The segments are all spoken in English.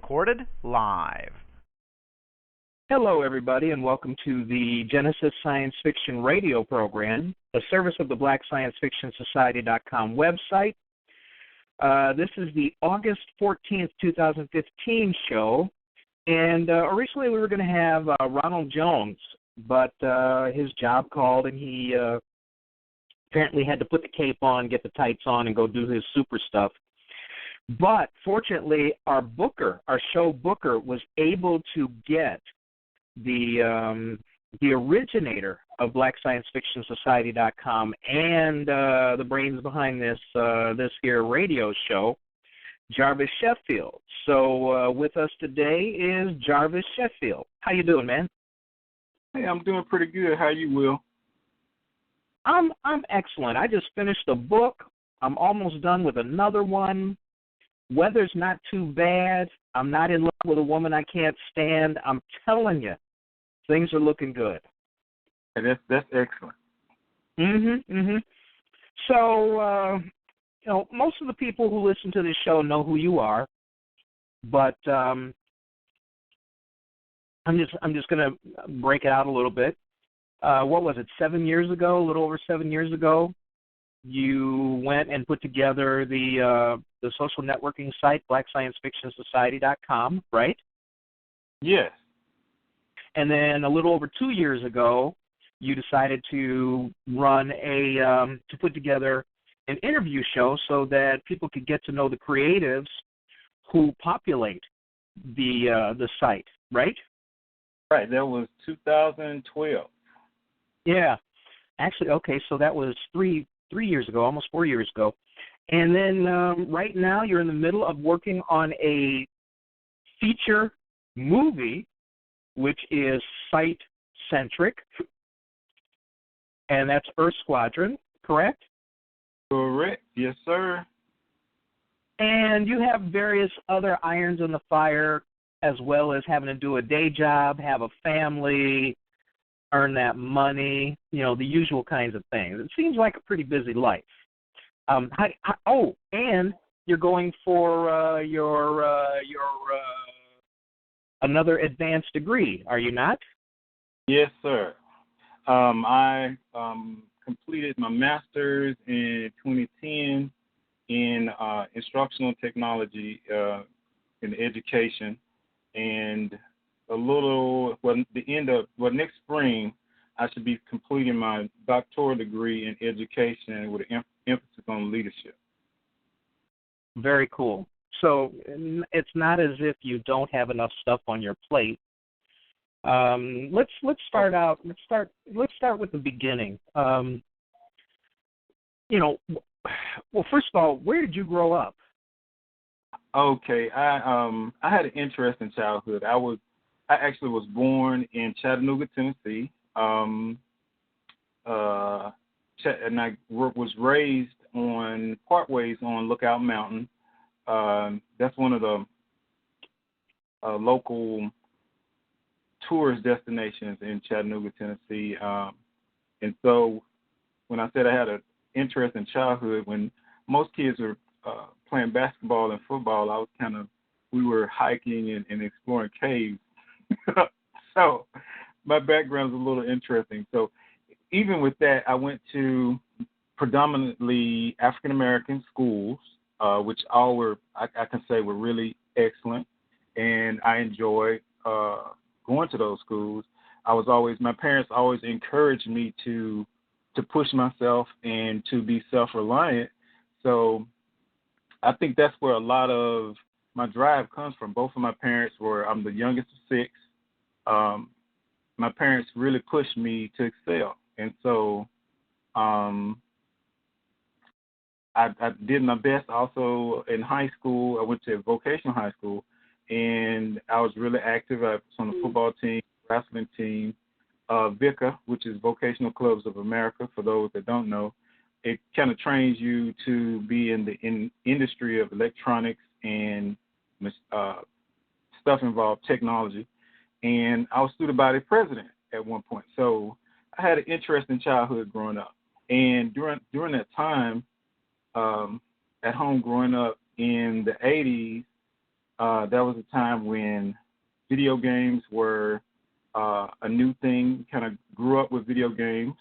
recorded live. Hello, everybody, and welcome to the Genesis Science Fiction Radio Program, a service of the BlackScienceFictionSociety.com website. This is the August 14th, 2015 show, and originally we were going to have Ronald Jones, but his job called, and he apparently had to put the cape on, get the tights on, and go do his super stuff. But fortunately, our show booker, was able to get the originator of BlackScienceFictionSociety.com and the brains behind this here radio show, Jarvis Sheffield. So with us today is Jarvis Sheffield. How you doing, man? Hey, I'm doing pretty good. How you, Will? I'm excellent. I just finished a book. I'm almost done with another one. Weather's not too bad. I'm not in love with a woman I can't stand. I'm telling you, things are looking good. And that's excellent. So, most of the people who listen to this show know who you are, but I'm just going to break it out a little bit. What was it? A little over 7 years ago, you went and put together the social networking site, BlackScienceFictionSociety.com, right? Yes. And then a little over 2 years ago, you decided to to put together an interview show so that people could get to know the creatives who populate the site, right? Right. That was 2012. Yeah. Actually, okay, so that was three years ago, almost 4 years ago. And then right now you're in the middle of working on a feature movie, which is site-centric, and that's Earth Squadron, correct? Correct. Yes, sir. And you have various other irons in the fire, as well as having to do a day job, have a family, earn that money, the usual kinds of things. It seems like a pretty busy life. And you're going for your another advanced degree, are you not? Yes, sir. I completed my master's in 2010 in instructional technology in education, and next spring I should be completing my doctoral degree in education with an emphasis on leadership. Very cool. So it's not as if you don't have enough stuff on your plate. Let's start out. Let's start with the beginning. Well, first of all, where did you grow up? Okay, I had an interesting childhood. I actually was born in Chattanooga, Tennessee, and I was raised partways on Lookout Mountain. That's one of the local tourist destinations in Chattanooga, Tennessee. And so when I said I had an interesting childhood, when most kids were playing basketball and football, we were hiking and exploring caves. So my background is a little interesting. So even with that, I went to predominantly African-American schools, which all were, I can say, were really excellent. And I enjoyed going to those schools. My parents always encouraged me to push myself and to be self-reliant. So I think that's where a lot of my drive comes from. Both of my parents I'm the youngest of six. My parents really pushed me to excel. And so I did my best also in high school. I went to a vocational high school, and I was really active. I was on the football team, wrestling team, VICA, which is Vocational Clubs of America, for those that don't know. It kind of trains you to be in the industry of electronics and stuff involved technology. And I was student body president at one point. So I had an interesting childhood growing up. And during that time, at home growing up in the 80s, That was a time when video games were a new thing. Kind of grew up with video games.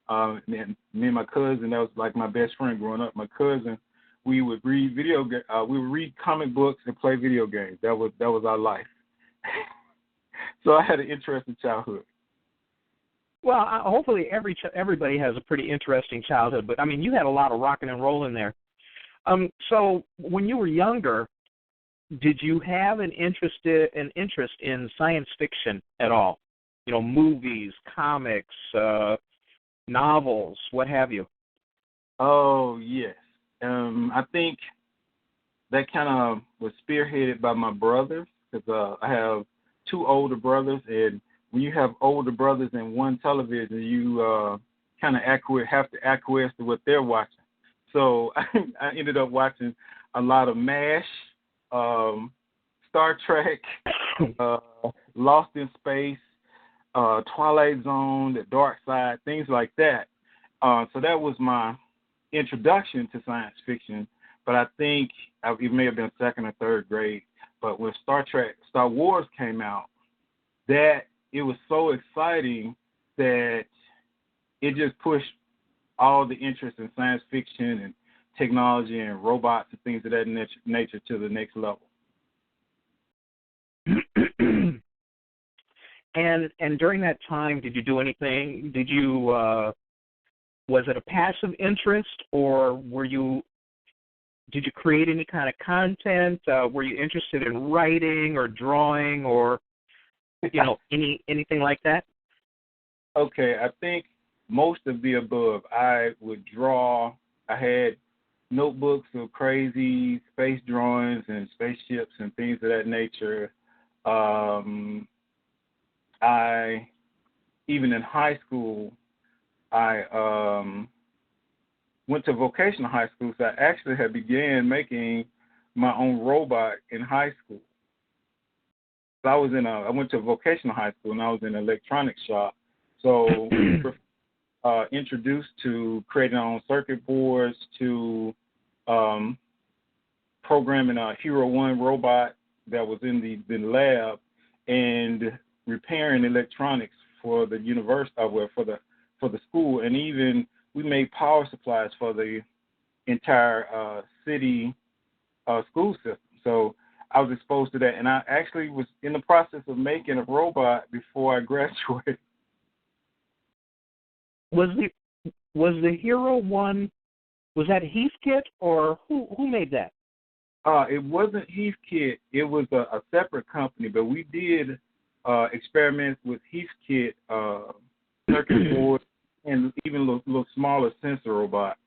And me and my cousin, that was like my best friend growing up. My cousin, we would read we would read comic books and play video games. That was our life. So I had an interesting childhood. Well, hopefully everybody has a pretty interesting childhood, but I mean, you had a lot of rocking and rolling there. So when you were younger, did you have an interest in science fiction at all? You know, movies, comics, novels, what have you? Oh yes, I think that kind of was spearheaded by my brothers because I have two older brothers, and when you have older brothers and one television, you kind of have to acquiesce to what they're watching. So I ended up watching a lot of MASH, Star Trek, Lost in Space, Twilight Zone, The Dark Side, things like that. So that was my introduction to science fiction. But I think it may have been second or third grade. But when Star Wars came out, that it was so exciting that it just pushed all the interest in science fiction and technology and robots and things of that nature to the next level. And during that time, did you do anything? Did you was it a passive interest, or did you create any kind of content? Were you interested in writing or drawing or anything like that? Okay, I think most of the above. I would draw. I had notebooks of crazy space drawings and spaceships and things of that nature. Even in high school, I went to vocational high school, so I actually had began making my own robot in high school. So I went to a vocational high school, and I was in an electronics shop. So we were introduced to creating our own circuit boards, to programming a Hero 1 robot that was in the lab, and repairing electronics for the university, for the school, and even we made power supplies for the entire city school system. So I was exposed to that, and I actually was in the process of making a robot before I graduated. Was the Hero 1, was that Heathkit, or who made that? It wasn't Heathkit. It was a separate company, but we did experiments with Heathkit circuit boards and even little smaller sensor robot.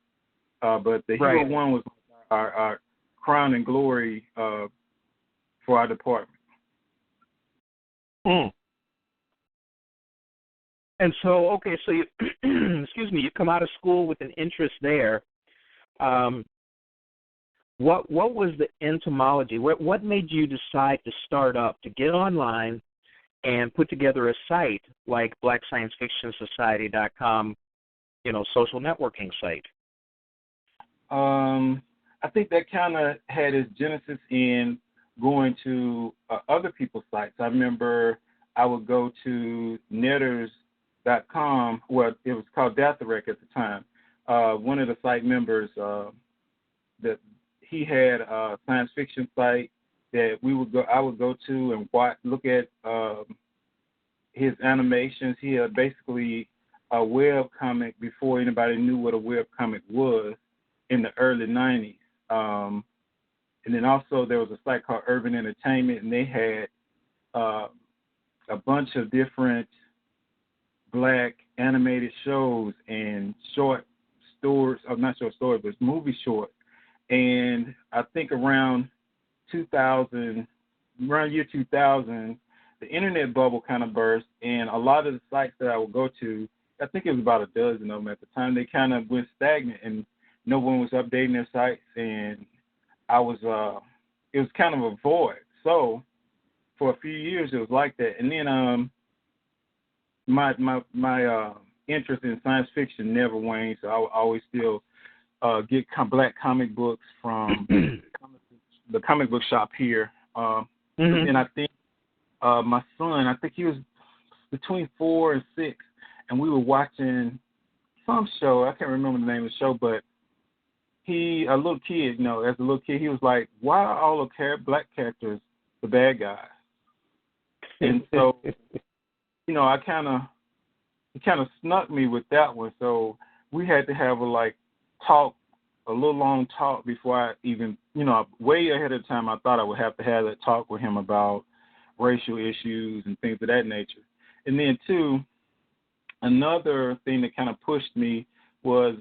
But the Hero 1 was our crown and glory for our department. Mm. And so, okay, so you, excuse me, you come out of school with an interest there. What was the entomology? What made you decide to start up, to get online and put together a site like BlackScienceFictionSociety.com, social networking site? I think that kind of had its genesis in going to other people's sites. I remember I would go to netters.com, well, it was called Datharec at the time. One of the site members, that he had a science fiction site that I would go to and look at his animations. He had basically a web comic before anybody knew what a web comic was in the early 90s. And then also there was a site called Urban Entertainment, and they had a bunch of different black animated shows and short stories, not short stories, but movie short. And I think around year 2000, the internet bubble kind of burst, and a lot of the sites that I would go to, I think it was about a dozen of them at the time, they kind of went stagnant, and no one was updating their sites, and it was kind of a void. So for a few years it was like that, and then my interest in science fiction never waned, so I always still get black comic books from the comic book shop here And I think my son, I think he was between 4 and 6, and we were watching some show. I can't remember the name of the show, but a little kid, as a little kid, he was like, why are all the black characters the bad guys? And so, I it kind of snuck me with that one. So we had to have a little long talk before I even, way ahead of time, I thought I would have to have that talk with him about racial issues and things of that nature. And then, too, another thing that kind of pushed me was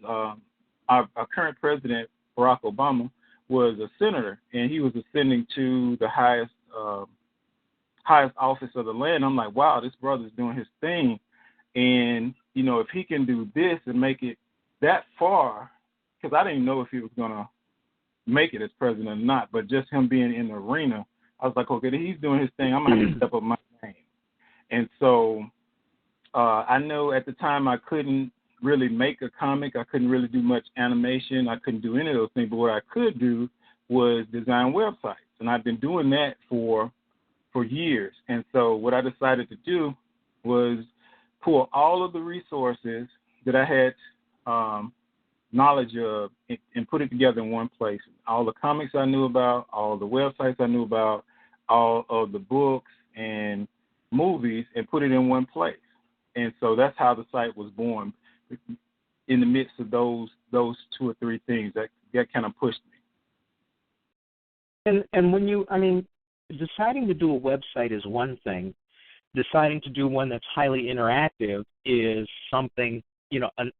our current president, Barack Obama, was a senator, and he was ascending to the highest office of the land. I'm like, wow, this brother's doing his thing. And, if he can do this and make it that far, because I didn't know if he was going to make it as president or not, but just him being in the arena, I was like, okay, he's doing his thing. I'm going to have to step up my game. And so I know at the time I couldn't really make a comic. I couldn't really do much animation. I couldn't do any of those things. But what I could do was design websites. And I've been doing that for years. And so what I decided to do was pull all of the resources that I had knowledge of and put it together in one place. All the comics I knew about, all the websites I knew about, all of the books and movies, and put it in one place. And so that's how the site was born, in the midst of those 2 or 3 things that kind of pushed me. And when deciding to do a website is one thing. Deciding to do one that's highly interactive is something,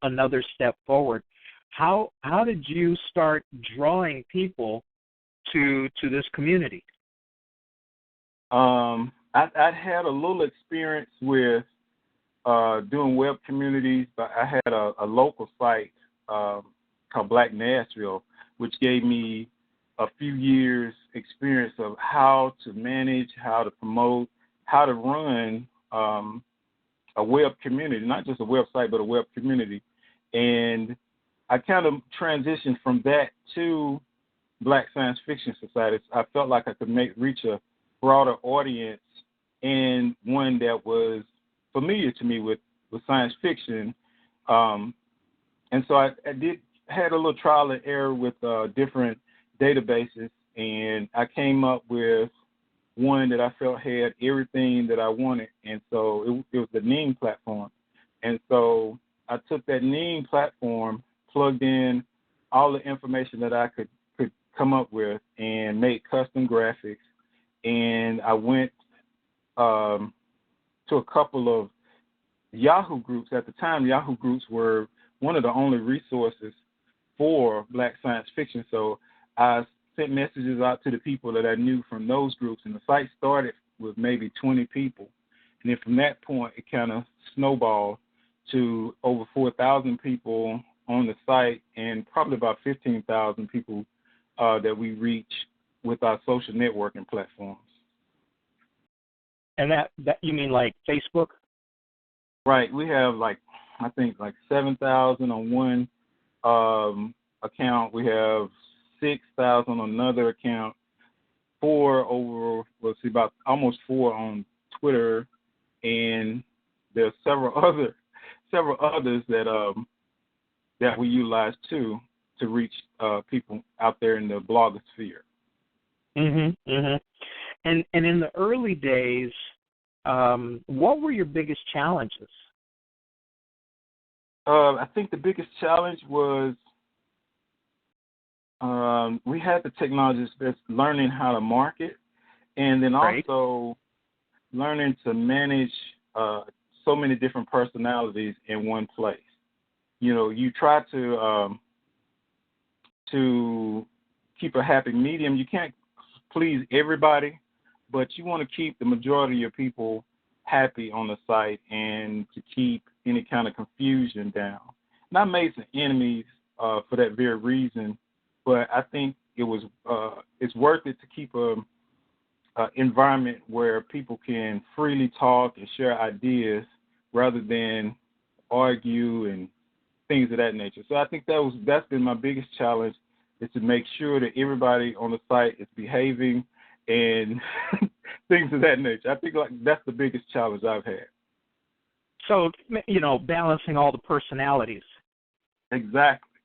another step forward. How did you start drawing people to this community? I'd had a little experience with doing web communities, but I had a local site called Black Nashville, which gave me a few years experience of how to manage, how to promote, how to run a web community, not just a website, but a web community. And I kind of transitioned from that to Black Science Fiction Society. I felt like I could reach a broader audience, and one that was familiar to me with science fiction. And so I had a little trial and error with different databases, and I came up with one that I felt had everything that I wanted. And so it was the NEAM platform. And so I took that NEAM platform, plugged in all the information that I could come up with, and made custom graphics. And I went to a couple of Yahoo groups. At the time, Yahoo groups were one of the only resources for Black science fiction. So I sent messages out to the people that I knew from those groups, and the site started with maybe 20 people. And then from that point, it kind of snowballed to over 4,000 people on the site, and probably about 15,000 people that we reach with our social networking platforms. And that you mean like Facebook? Right. We have I think 7,000 on one account. We have 6,000 on another account. About almost 4 on Twitter, and there's several others that we utilize too to reach people out there in the blogosphere. And in the early days, what were your biggest challenges? I think the biggest challenge was we had the technologists that's learning how to market, and then also learning to manage so many different personalities in one place. You try to keep a happy medium. You can't please everybody, but you want to keep the majority of your people happy on the site and to keep any kind of confusion down. And I made some enemies for that very reason, but I think it's worth it to keep a environment where people can freely talk and share ideas rather than argue and things of that nature. So I think that's been my biggest challenge, is to make sure that everybody on the site is behaving and things of that nature. I think like that's the biggest challenge I've had. So, balancing all the personalities. Exactly.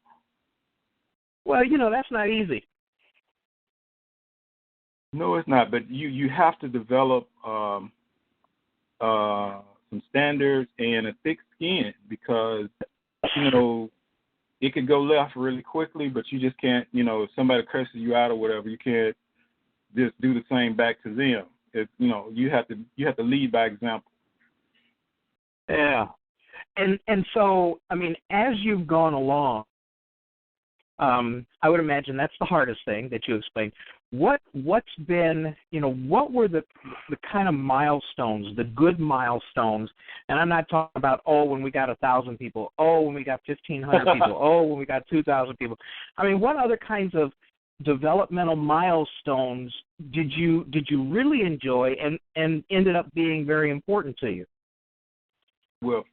Well, that's not easy. No, it's not. But you have to develop some standards and a thick skin because, it could go left really quickly, but you just can't, if somebody curses you out or whatever, you can't just do the same back to them. It's, you have to lead by example. Yeah. And so, as you've gone along, I would imagine that's the hardest thing that you explained. What's been, what were the kind of milestones, the good milestones? And I'm not talking about, when we got 1,000 people, when we got 1,500 people, when we got 2,000 people. What other kinds of developmental milestones did you really enjoy and ended up being very important to you? Well,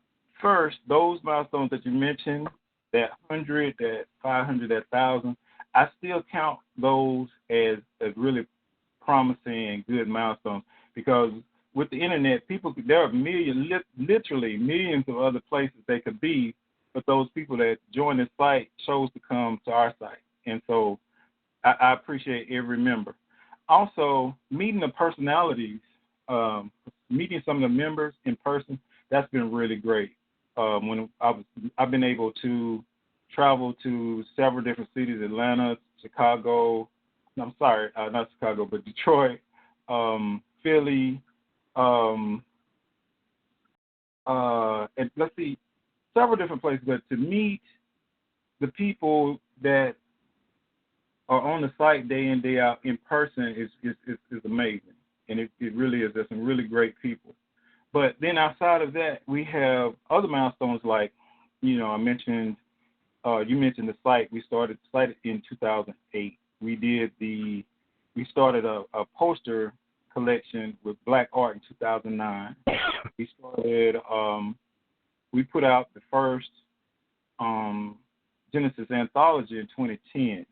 first, those milestones that you mentioned, that 100, that 500, that 1,000, I still count those as really promising and good milestones because with the internet, there are literally millions of other places they could be, but those people that join this site chose to come to our site. And so I appreciate every member. Also, meeting the personalities, meeting some of the members in person, that's been really great. When I've been able to travel to several different cities, Atlanta, Chicago, I'm sorry, not Chicago, but Detroit, Philly, and let's see, several different places. But to meet the people that are on the site day in, day out in person is amazing. And it really is. There's some really great people. But then outside of that, we have other milestones like, I mentioned, you mentioned the site. We started the site in 2008. We started a poster collection with Black art in 2009. We put out the first Genesis anthology in 2010.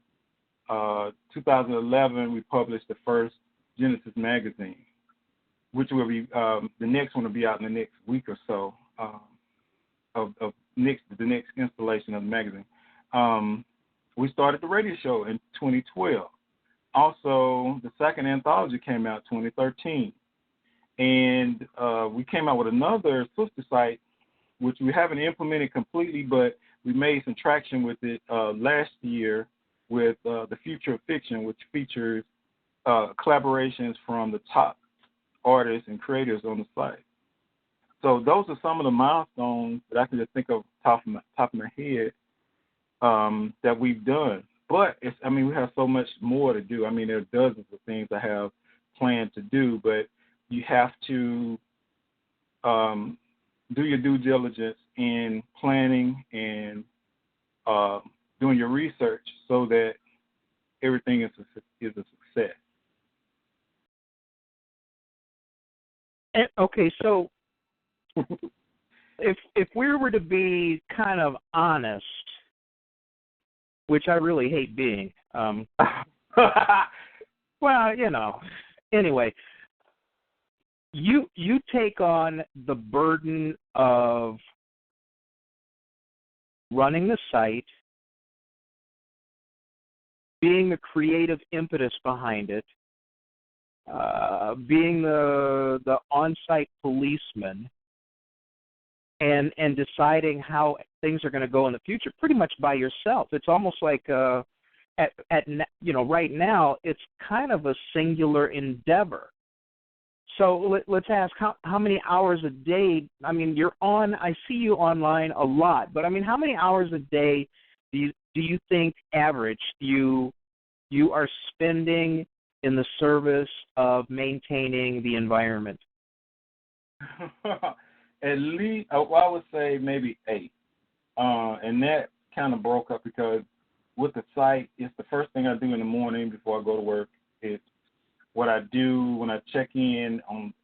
2011, we published the first Genesis magazine, which will be the next one will be out in the next week or so of the next installation of the magazine. We started the radio show in 2012. Also, the second anthology came out in 2013. And we came out with another sister site, which we haven't implemented completely, but we made some traction with it last year with the Future of Fiction, which features collaborations from the top artists and creators on the site. So those are some of the milestones that I can just think of top of my head that we've done. But we have so much more to do. There are dozens of things I have planned to do, but you have to do your due diligence in planning and doing your research so that everything is a success. Okay, so if we were to be kind of honest, which I really hate being, anyway, you take on the burden of running the site, being the creative impetus behind it, being the on-site policeman, and deciding how things are going to go in the future pretty much by yourself. It's almost like right now it's kind of a singular endeavor. So let's ask how many hours a day. I see you online a lot, but how many hours a day do you think average you are spending in the service of maintaining the environment? At least, I would say maybe 8. And that kind of broke up because with the site, it's the first thing I do in the morning before I go to work. It's what I do when I check in on,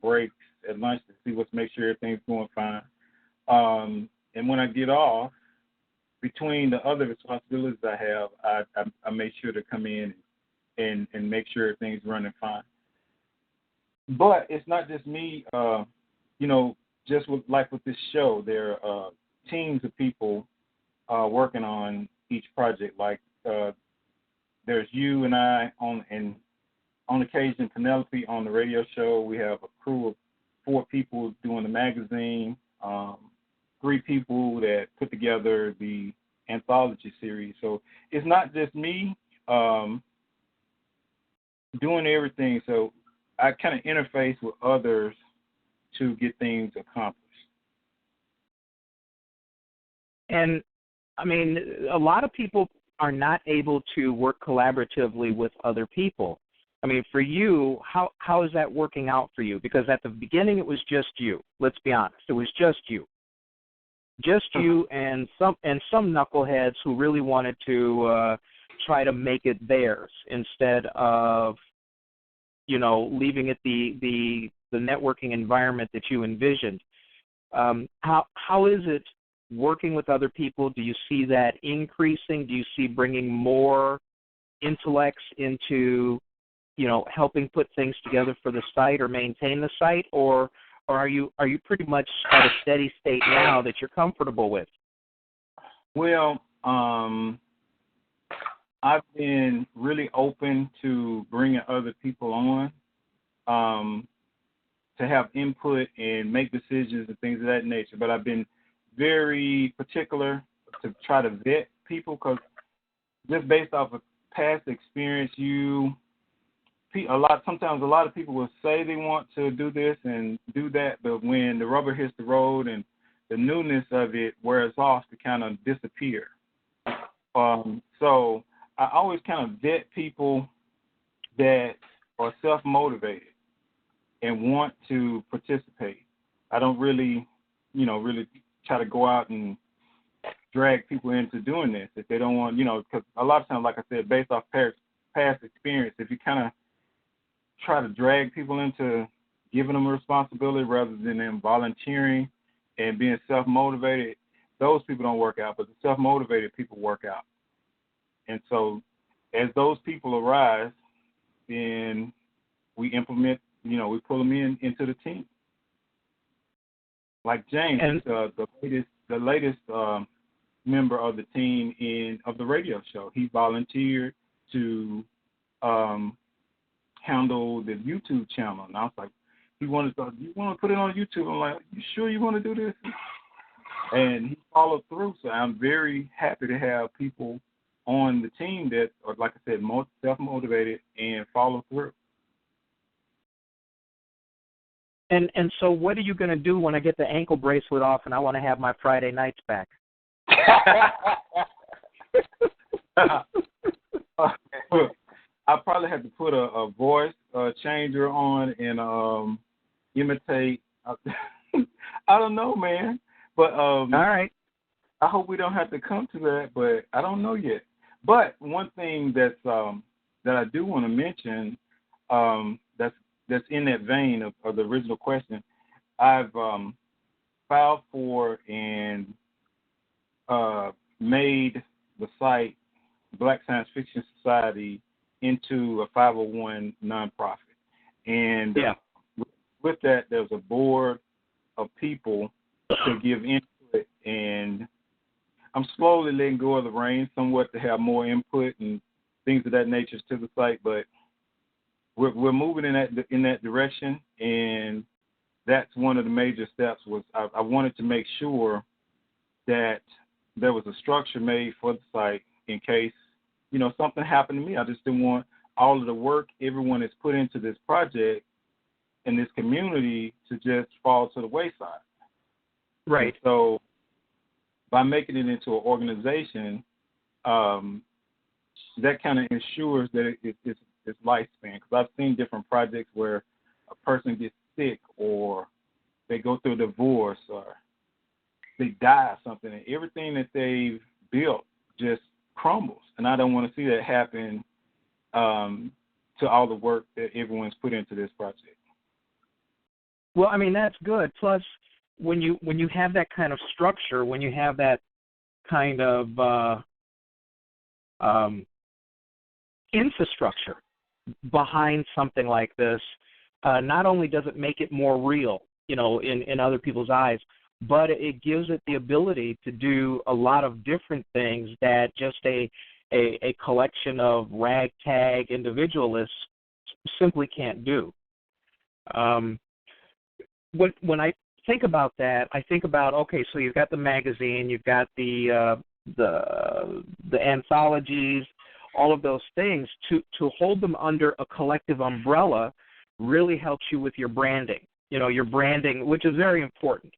breaks at lunch to make sure everything's going fine. And when I get off, between the other responsibilities I have, I make sure to come in and make sure everything's running fine. But it's not just me. Just with this show, there are teams of people working on each project. Like there's you and I and on occasion Penelope on the radio show. We have a crew of 4 people doing the magazine, 3 people that put together the anthology series. So it's not just me doing everything. So I kind of interface with others to get things accomplished. And, I mean, a lot of people are not able to work collaboratively with other people. I mean, for you, how is that working out for you? Because at the beginning it was just you. Let's be honest. It was just you. Just you and some knuckleheads who really wanted to try to make it theirs instead of, leaving it the networking environment that you envisioned. How is it working with other people? Do you see that increasing? Do you see bringing more intellects into, helping put things together for the site or maintain the site, or are you pretty much at a steady state now that you're comfortable with? Well, I've been really open to bringing other people on to have input and make decisions and things of that nature. But I've been very particular to try to vet people, because just based off of past experience, sometimes a lot of people will say they want to do this and do that, but when the rubber hits the road and the newness of it wears off, to kind of disappear. So I always kind of vet people that are self-motivated and want to participate. I don't really try to go out and drag people into doing this if they don't want, because a lot of times, like I said, based off past experience, if you kind of try to drag people into giving them a responsibility rather than them volunteering and being self-motivated, those people don't work out, but the self-motivated people work out. And so as those people arise, then we implement, we pull them into the team. Like James, the latest member of the team of the radio show, he volunteered to handle the YouTube channel. And I was like, you want to put it on YouTube? I'm like, you sure you want to do this? And he followed through. So I'm very happy to have people on the team that are, like I said, more self-motivated and follow through. And so what are you going to do when I get the ankle bracelet off and I want to have my Friday nights back? I probably have to put a voice changer on and imitate. I don't know, man. But all right. I hope we don't have to come to that, but I don't know yet. But one thing that I do want to mention that's in that vein of the original question, I've filed for and made the site Black Science Fiction Society into a 501 nonprofit. And with that, there's a board of people to give input, and I'm slowly letting go of the reins somewhat to have more input and things of that nature to the site, but we're moving in that direction, and that's one of the major steps. Was I wanted to make sure that there was a structure made for the site in case something happened to me. I just didn't want all of the work everyone has put into this project in this community to just fall to the wayside. Right. And so by making it into an organization, that kind of ensures that it's lifespan. Because I've seen different projects where a person gets sick or they go through a divorce or they die or something, and everything that they've built just crumbles. And I don't want to see that happen to all the work that everyone's put into this project. Well, I mean, that's good. Plus, when you have that kind of structure, when you have that kind of infrastructure, behind something like this, not only does it make it more real, in other people's eyes, but it gives it the ability to do a lot of different things that just a collection of ragtag individualists simply can't do. When I think about that, I think about, okay, so you've got the magazine, you've got the anthologies, all of those things. To hold them under a collective umbrella really helps you with your branding. Your branding, which is very important.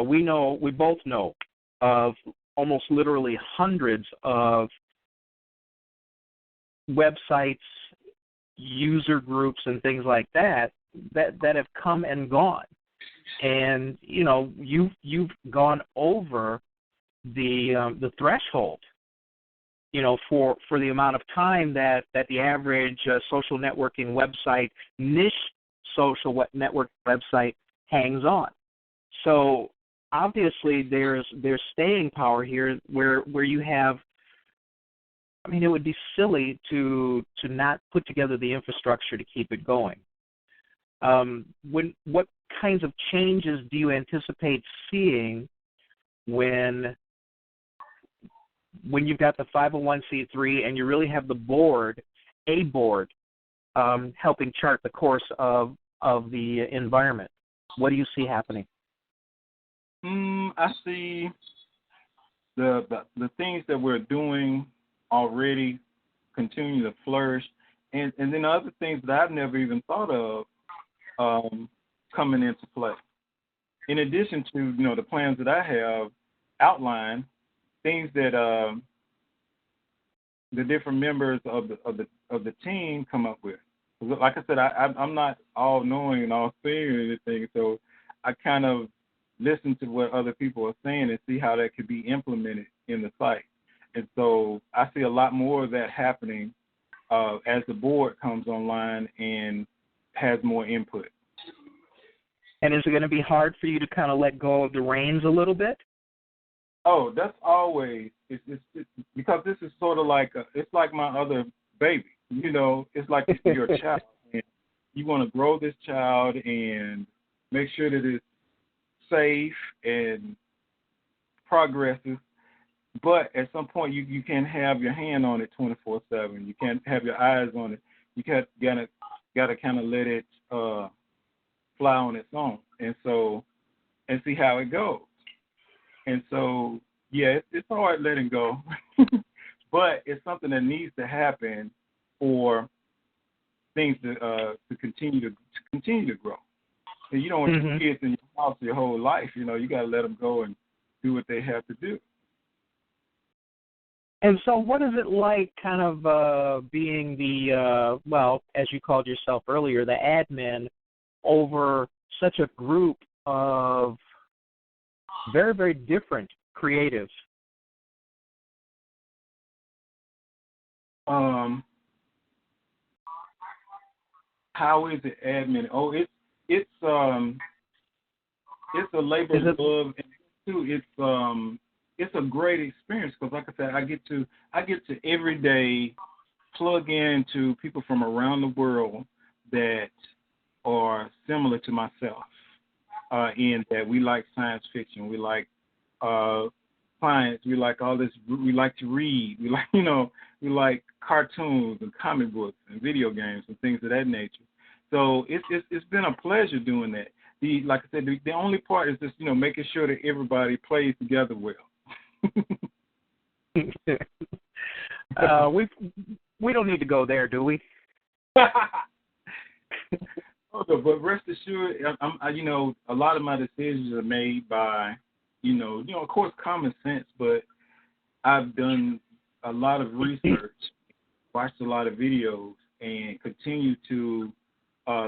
We both know of almost literally hundreds of websites, user groups, and things like that have come and gone. And you've gone over the threshold, for the amount of time that the average social networking website, niche social network website, hangs on. So obviously there's staying power here where you have. I mean, it would be silly to not put together the infrastructure to keep it going. What kinds of changes do you anticipate seeing when you've got the 501c3 and you really have a board helping chart the course of the environment? What do you see happening? I see the things that we're doing already continue to flourish, and then other things that I've never even thought of coming into play. In addition to the plans that I have outlined, things that the different members of the team come up with. Like I said, I'm not all knowing and all seeing or anything, so I kind of listen to what other people are saying and see how that could be implemented in the site. And so I see a lot more of that happening as the board comes online and has more input. And is it going to be hard for you to kind of let go of the reins a little bit? Oh, that's always. It's because this is sort of like it's like my other baby. It's like your child. And you want to grow this child and make sure that it's safe and progresses. But at some point, you can't have your hand on it 24/7. You can't have your eyes on it. You gotta kind of let it fly on its own, and see how it goes. And so, yeah, it's hard letting go, but it's something that needs to happen for things to continue to grow. And you don't want your kids in your house your whole life. You got to let them go and do what they have to do. And so what is it like kind of being the, as you called yourself earlier, the admin over such a group of very, very different creatives? How is it admin? Oh, it's a labor of love, and too, it's a great experience because, like I said, I get to every day plug into people from around the world that are similar to myself, in that we like science fiction, we like science, we like all this, we like to read, we like cartoons and comic books and video games and things of that nature. So it's been a pleasure doing that. Like I said, the only part is just making sure that everybody plays together well. We don't need to go there, do we? Okay, but rest assured, a lot of my decisions are made by, of course, common sense. But I've done a lot of research, watched a lot of videos, and continue to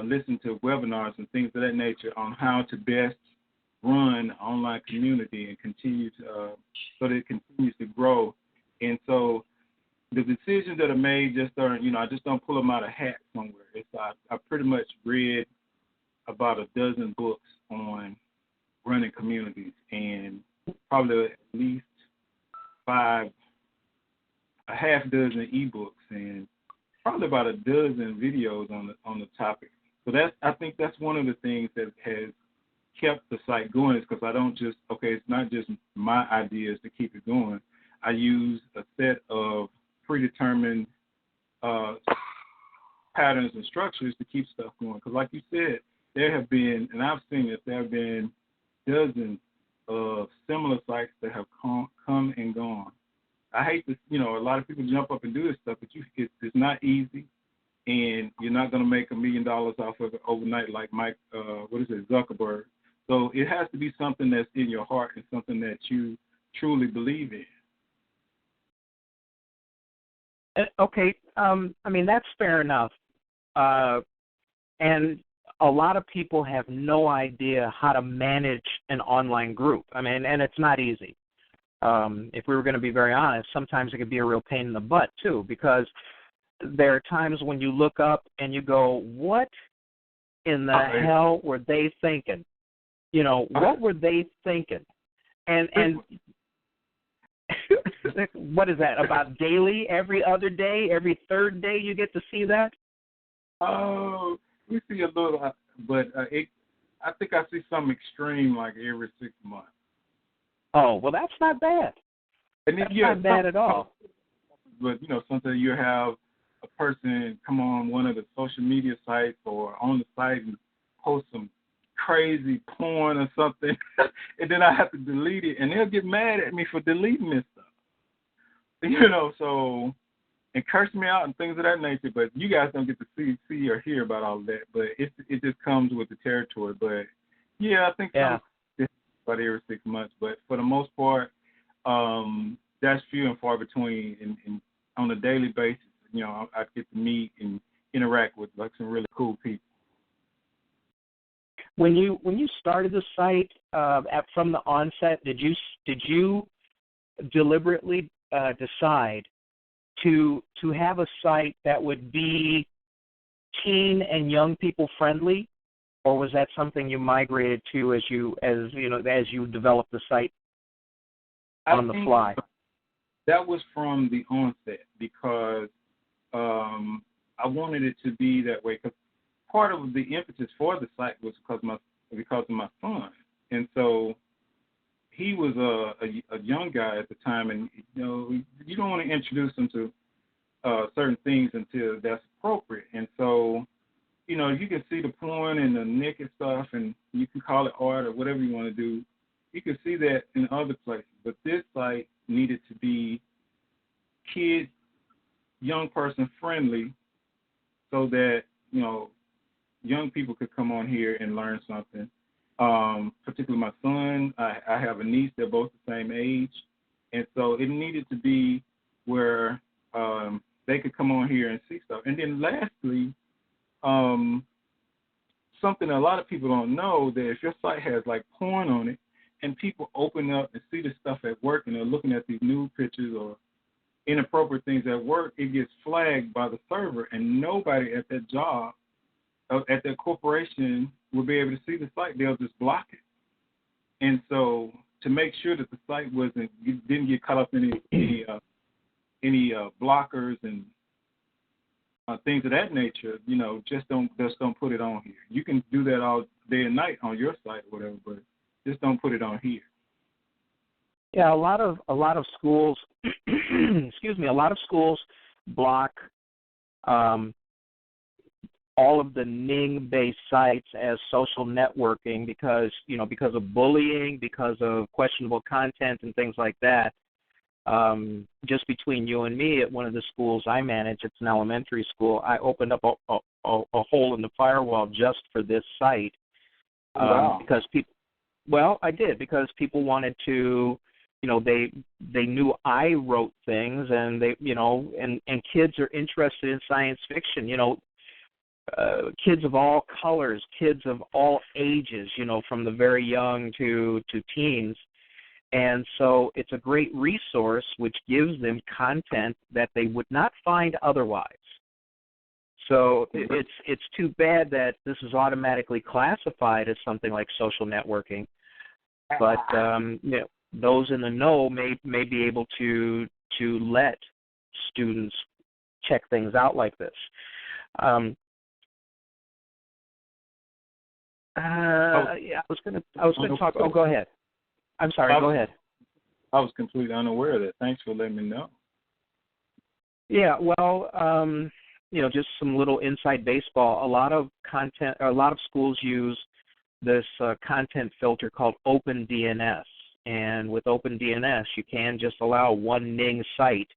listen to webinars and things of that nature on how to best run an online community and continue to so that it continues to grow. And so the decisions that are made just aren't, I just don't pull them out of a hat somewhere. I pretty much read about a dozen books on running communities and probably at least a half dozen ebooks and probably about a dozen videos on the topic. So I think that's one of the things that has kept the site going, is because I don't just, it's not just my ideas to keep it going. I use a set of predetermined patterns and structures to keep stuff going. Because like you said, there have been, and I've seen it, there have been dozens of similar sites that have come and gone. I hate this, a lot of people jump up and do this stuff, but it's not easy, and you're not going to make $1 million off of it overnight like Zuckerberg. So it has to be something that's in your heart and something that you truly believe in. Okay, that's fair enough. And a lot of people have no idea how to manage an online group. And it's not easy. If we were going to be very honest, sometimes it could be a real pain in the butt, too, because there are times when you look up and you go, what in the hell were they thinking? What were they thinking? And what is that, about daily, every other day, every third day you get to see that? Oh, we see a little, but I think I see something extreme like every 6 months. Oh, well, that's not bad. And that's not bad at all. But, sometimes you have a person come on one of the social media sites or on the site and post some crazy porn or something, and then I have to delete it, and they'll get mad at me for deleting this stuff. So, and curse me out and things of that nature, but you guys don't get to see or hear about all of that, but it just comes with the territory. But, yeah, I think about every 6 months, but for the most part, that's few and far between, and on a daily basis, I get to meet and interact with like some really cool people. When you started the site from the onset, did you deliberately decide to have a site that would be teen and young people friendly, or was that something you migrated to as you developed the site on the fly? That was from the onset, because I wanted it to be that way. Because part of the impetus for the site was because of my son, and so he was a young guy at the time, and you don't want to introduce him to certain things until that's appropriate. And so, you can see the porn and the naked stuff, and you can call it art or whatever you want to do. You can see that in other places, but this site needed to be kid, young person friendly, so that young people could come on here and learn something. Particularly my son, I have a niece, they're both the same age, and so it needed to be where they could come on here and see stuff. And then lastly, something a lot of people don't know, that if your site has like porn on it, and people open up and see the stuff at work, and they're looking at these nude pictures or inappropriate things at work, it gets flagged by the server, and nobody at that job, at that corporation, will be able to see the site. They'll just block it. And so, to make sure that the site didn't get caught up in any blockers and things of that nature, just don't put it on here. You can do that all day and night on your site or whatever, but just don't put it on here. Yeah, a lot of schools, excuse me, a lot of schools block all of the Ning-based sites as social networking because of bullying, because of questionable content and things like that. Just between you and me, at one of the schools I manage, it's an elementary school, I opened up a hole in the firewall just for this site. Wow. Because I did, because people wanted to, they knew I wrote things, and they, and kids are interested in science fiction, kids of all colors, kids of all ages, from the very young to teens. And so it's a great resource which gives them content that they would not find otherwise. So it's too bad that this is automatically classified as something like social networking. But those in the know may be able to let students check things out like this. Yeah, I was gonna talk. Oh, go ahead. I'm sorry. Go ahead. I was completely unaware of that. Thanks for letting me know. Yeah, well, just some little inside baseball. A lot of schools use this content filter called OpenDNS, and with OpenDNS, you can just allow one Ning site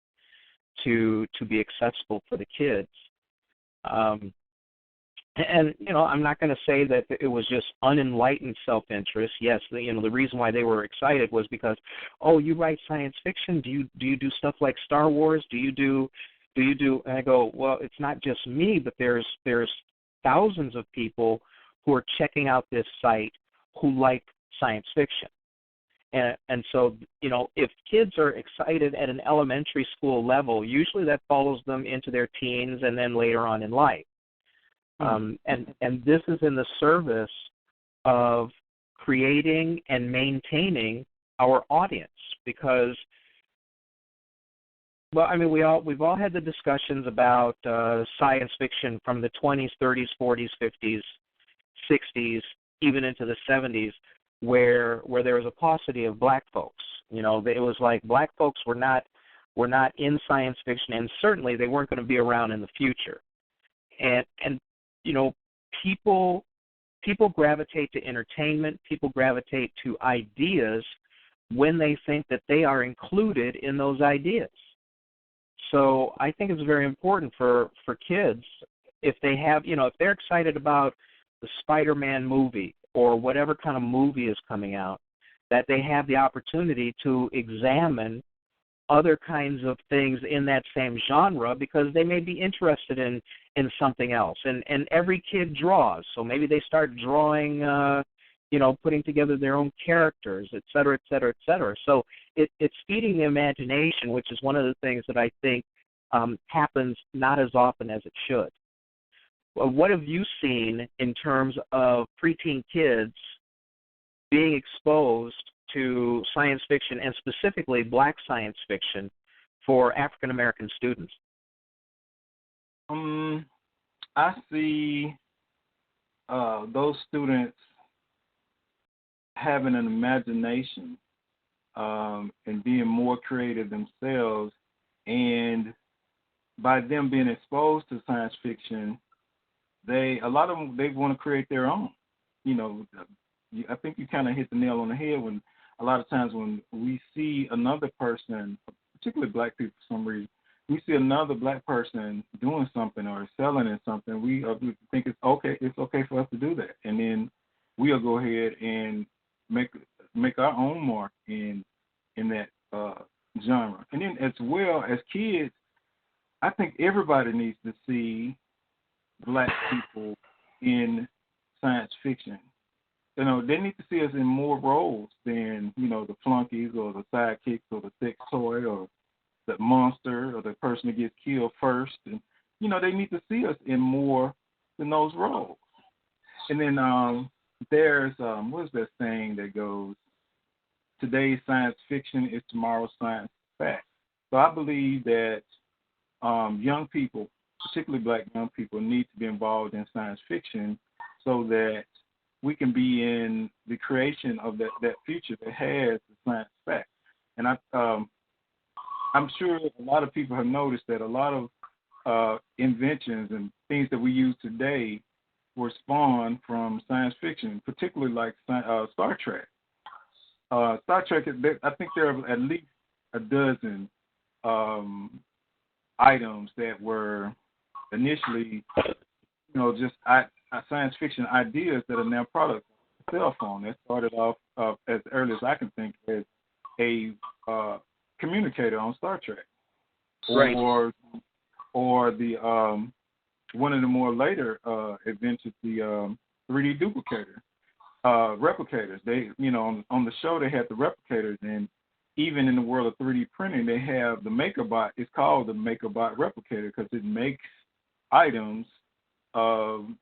to be accessible for the kids. And I'm not going to say that it was just unenlightened self-interest. Yes, the reason why they were excited was because, oh, you write science fiction. Do you do stuff like Star Wars? Do you do? And I go, well, it's not just me, but there's thousands of people who are checking out this site who like science fiction. And so, if kids are excited at an elementary school level, usually that follows them into their teens and then later on in life. And this is in the service of creating and maintaining our audience because, well, I mean, we've all had the discussions about science fiction from the 20s, 30s, 40s, 50s, 60s, even into the 70s, where there was a paucity of black folks. It was like black folks were not in science fiction, and certainly they weren't going to be around in the future. And people gravitate to entertainment. People gravitate to ideas when they think that they are included in those ideas. So I think it's very important for kids, if they have, if they're excited about the Spider-Man movie or whatever kind of movie is coming out, that they have the opportunity to examine other kinds of things in that same genre because they may be interested in something else. And every kid draws, so maybe they start drawing, putting together their own characters, et cetera, et cetera, et cetera. So it's feeding the imagination, which is one of the things that I think happens not as often as it should. Well, what have you seen in terms of preteen kids being exposed to science fiction, and specifically black science fiction, for African American students? I see those students having an imagination and being more creative themselves, and by them being exposed to science fiction, a lot of them want to create their own. I think you kind of hit the nail on the head when a lot of times when we see another person, particularly black people for some reason, we see another black person doing something or excelling in something, we think it's okay for us to do that. And then we'll go ahead and make our own mark in that genre. And then as well as kids, I think everybody needs to see black people in science fiction. They need to see us in more roles than, the flunkies or the sidekicks or the sex toy or the monster or the person that gets killed first. And, they need to see us in more than those roles. And then there's, what's that saying that goes, today's science fiction is tomorrow's science fact. So I believe that young people, particularly black young people, need to be involved in science fiction so that we can be in the creation of that future that has the science fact. And I'm sure a lot of people have noticed that a lot of inventions and things that we use today were spawned from science fiction, particularly like Star Trek. Star Trek, I think there are at least a dozen items that were initially, just science fiction ideas that are now products of the cell phone. That started off as early as I can think as a communicator on Star Trek, right. or the one of the more later inventions, the 3D duplicator, replicators. They, on the show they had the replicators, and even in the world of 3D printing, they have the MakerBot. It's called the MakerBot replicator because it makes items from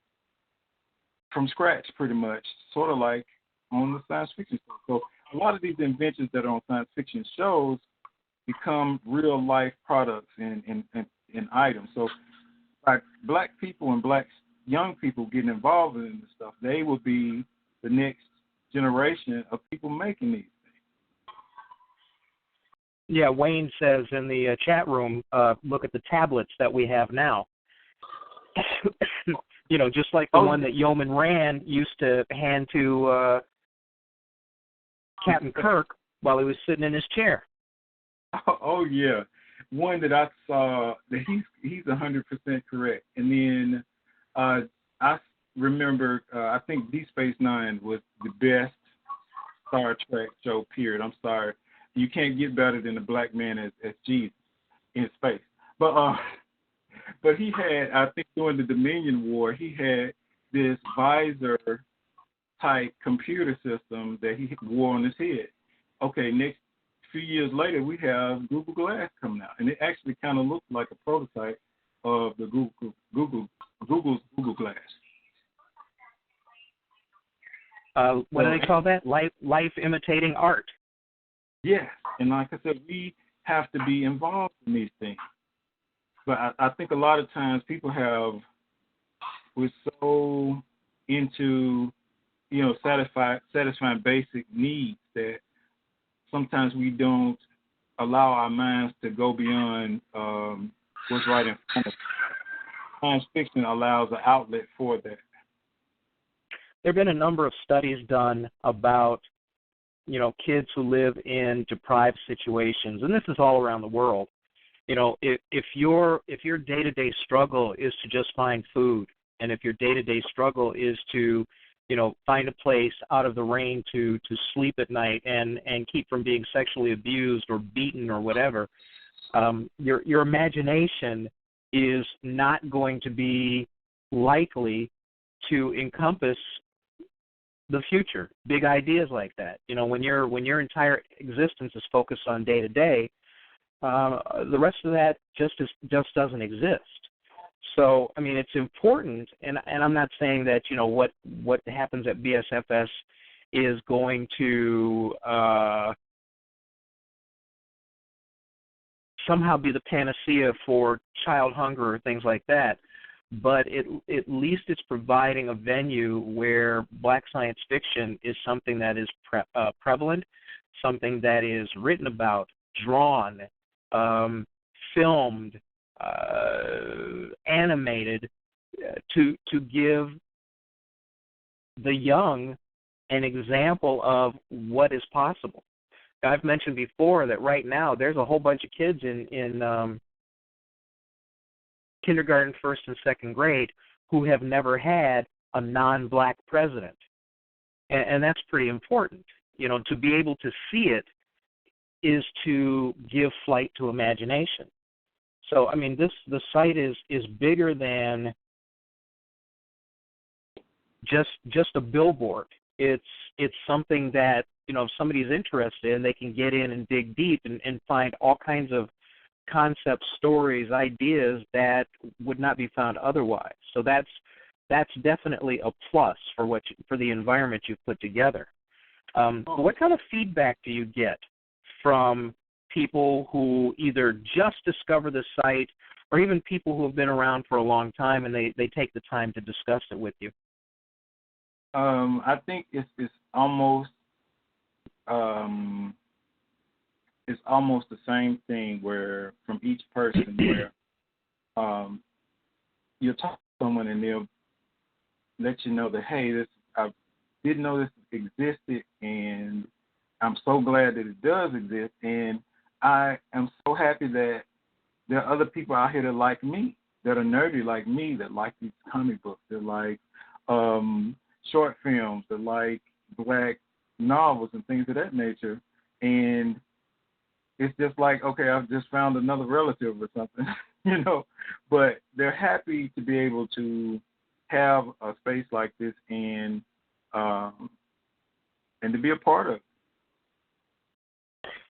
scratch, pretty much, sort of like on the science fiction show. So a lot of these inventions that are on science fiction shows become real life products and an item. So by black people and black young people getting involved in this stuff, they will be the next generation of people making these things. Yeah, Wayne says in the chat room, look at the tablets that we have now. Just like the one that Yeoman Rand used to hand to Captain Kirk while he was sitting in his chair. Oh yeah, one that I saw that he's 100% correct. And then I remember I think Deep Space Nine was the best Star Trek show. Period. I'm sorry, you can't get better than a black man as Jesus in space. But he had, I think during the Dominion War, he had this visor type computer system that he wore on his head. Okay, next few years later, we have Google Glass coming out, and it actually kind of looks like a prototype of the Google's Google Glass. What do they call that? Life imitating art. Yeah, and like I said, we have to be involved in these things. But I think a lot of times we're so into, satisfying basic needs that sometimes we don't allow our minds to go beyond what's right in front of us. Science fiction allows an outlet for that. There have been a number of studies done about, kids who live in deprived situations, and this is all around the world. If your day-to-day struggle is to just find food, and if your day-to-day struggle is to, find a place out of the rain to sleep at night and keep from being sexually abused or beaten or whatever, your imagination is not going to be likely to encompass the future, big ideas like that. When your entire existence is focused on day-to-day, the rest of that just doesn't exist. So, it's important, and I'm not saying that, what happens at BSFS is going to somehow be the panacea for child hunger or things like that, but at least it's providing a venue where black science fiction is something that is prevalent, something that is written about, drawn, filmed, animated, to give the young an example of what is possible. I've mentioned before that right now there's a whole bunch of kids in kindergarten, first and second grade who have never had a non-black president, and that's pretty important. To be able to see it is to give flight to imagination. So, the site is bigger than just a billboard. It's something that, if somebody's interested in, they can get in and dig deep and find all kinds of concepts, stories, ideas that would not be found otherwise. So that's definitely a plus for the environment you've put together. What kind of feedback do you get from people who either just discover the site or even people who have been around for a long time and they take the time to discuss it with you? I think it's almost the same thing where from each person where you'll talk to someone and they'll let you know that, hey, I didn't know this existed, and I'm so glad that it does exist, and I am so happy that there are other people out here that like me, that are nerdy like me, that like these comic books, that like short films, that like black novels and things of that nature. And it's just like, okay, I've just found another relative or something, But they're happy to be able to have a space like this and to be a part of it.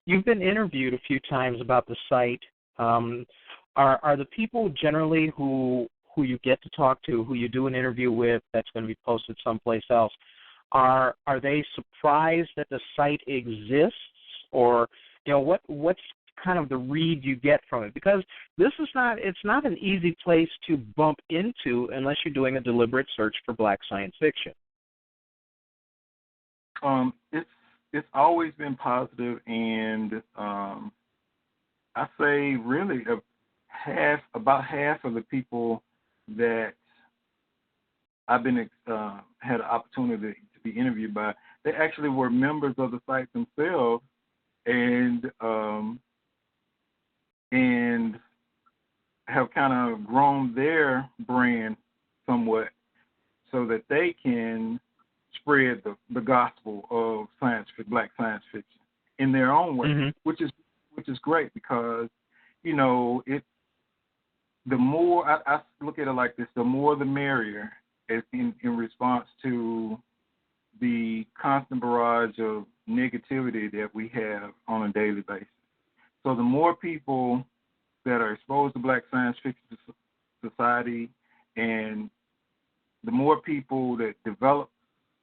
You've been interviewed a few times about the site. Are the people generally who you get to talk to, who you do an interview with, that's going to be posted someplace else, are they surprised that the site exists, or what's kind of the read you get from it? Because it's not an easy place to bump into unless you're doing a deliberate search for Black science fiction. It's always been positive, and I say really about half of the people that I've been had an opportunity to be interviewed by, they actually were members of the site themselves, and have kind of grown their brand somewhat so that they can spread the gospel of Black science fiction in their own way, which is great, because the more I look at it like this, the more the merrier, in response to the constant barrage of negativity that we have on a daily basis. So the more people that are exposed to Black science fiction society, and the more people that develop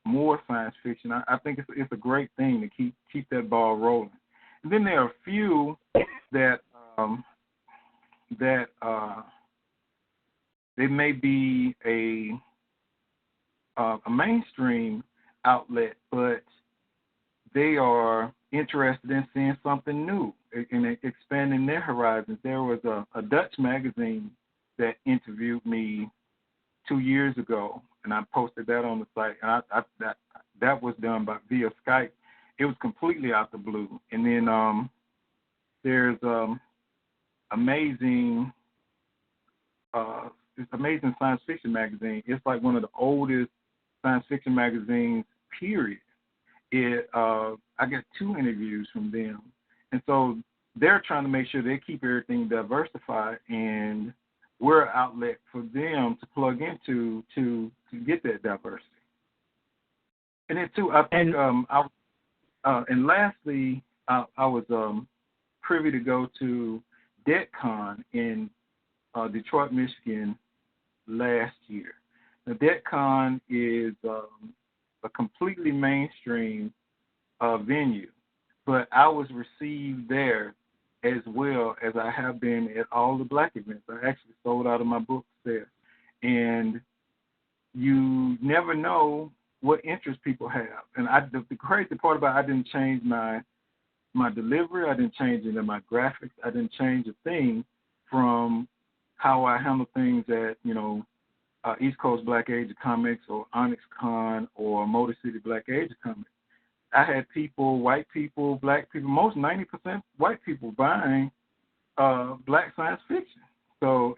more science fiction, I think it's a great thing to keep that ball rolling. And then there are a few that they may be a mainstream outlet, but they are interested in seeing something new and expanding their horizons. There was a Dutch magazine that interviewed me 2 years ago, and I posted that on the site. And that was done via Skype. It was completely out the blue. And then there's amazing science fiction magazine. It's like one of the oldest science fiction magazines, period. I got 2 interviews from them, and so they're trying to make sure they keep everything diversified, and we're an outlet for them to plug into to get that diversity. And then too, I think and lastly, I was privy to go to DETCON in Detroit, Michigan last year. Now, DETCON is a completely mainstream venue, but I was received there as well as I have been at all the Black events. I actually sold out of my books there. And you never know what interest people have. And the crazy part about it, I didn't change my delivery. I didn't change any of my graphics. I didn't change a thing from how I handle things at, East Coast Black Age of Comics or Onyx Con or Motor City Black Age of Comics. I had people, white people, Black people, most 90% white people buying Black science fiction. So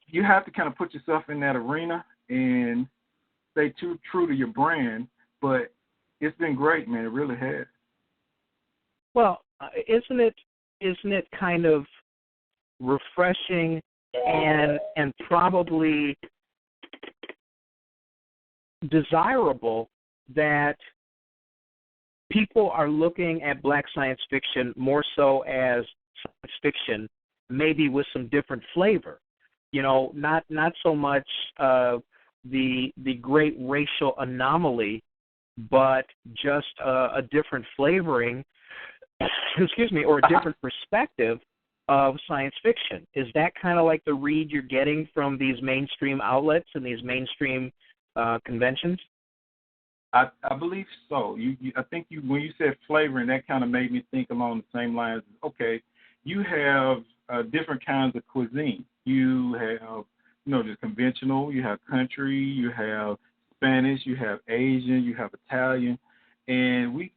you have to kind of put yourself in that arena and stay true to your brand. But it's been great, man. It really has. Well, isn't it kind of refreshing and probably desirable that people are looking at Black science fiction more so as science fiction, maybe with some different flavor? Not so much the great racial anomaly, but just a different flavoring, or a different perspective of science fiction. Is that kind of like the read you're getting from these mainstream outlets and these mainstream conventions? I believe so. I think when you said flavoring, that kind of made me think along the same lines. Okay, you have different kinds of cuisine. You have, just conventional. You have country. You have Spanish. You have Asian. You have Italian, and we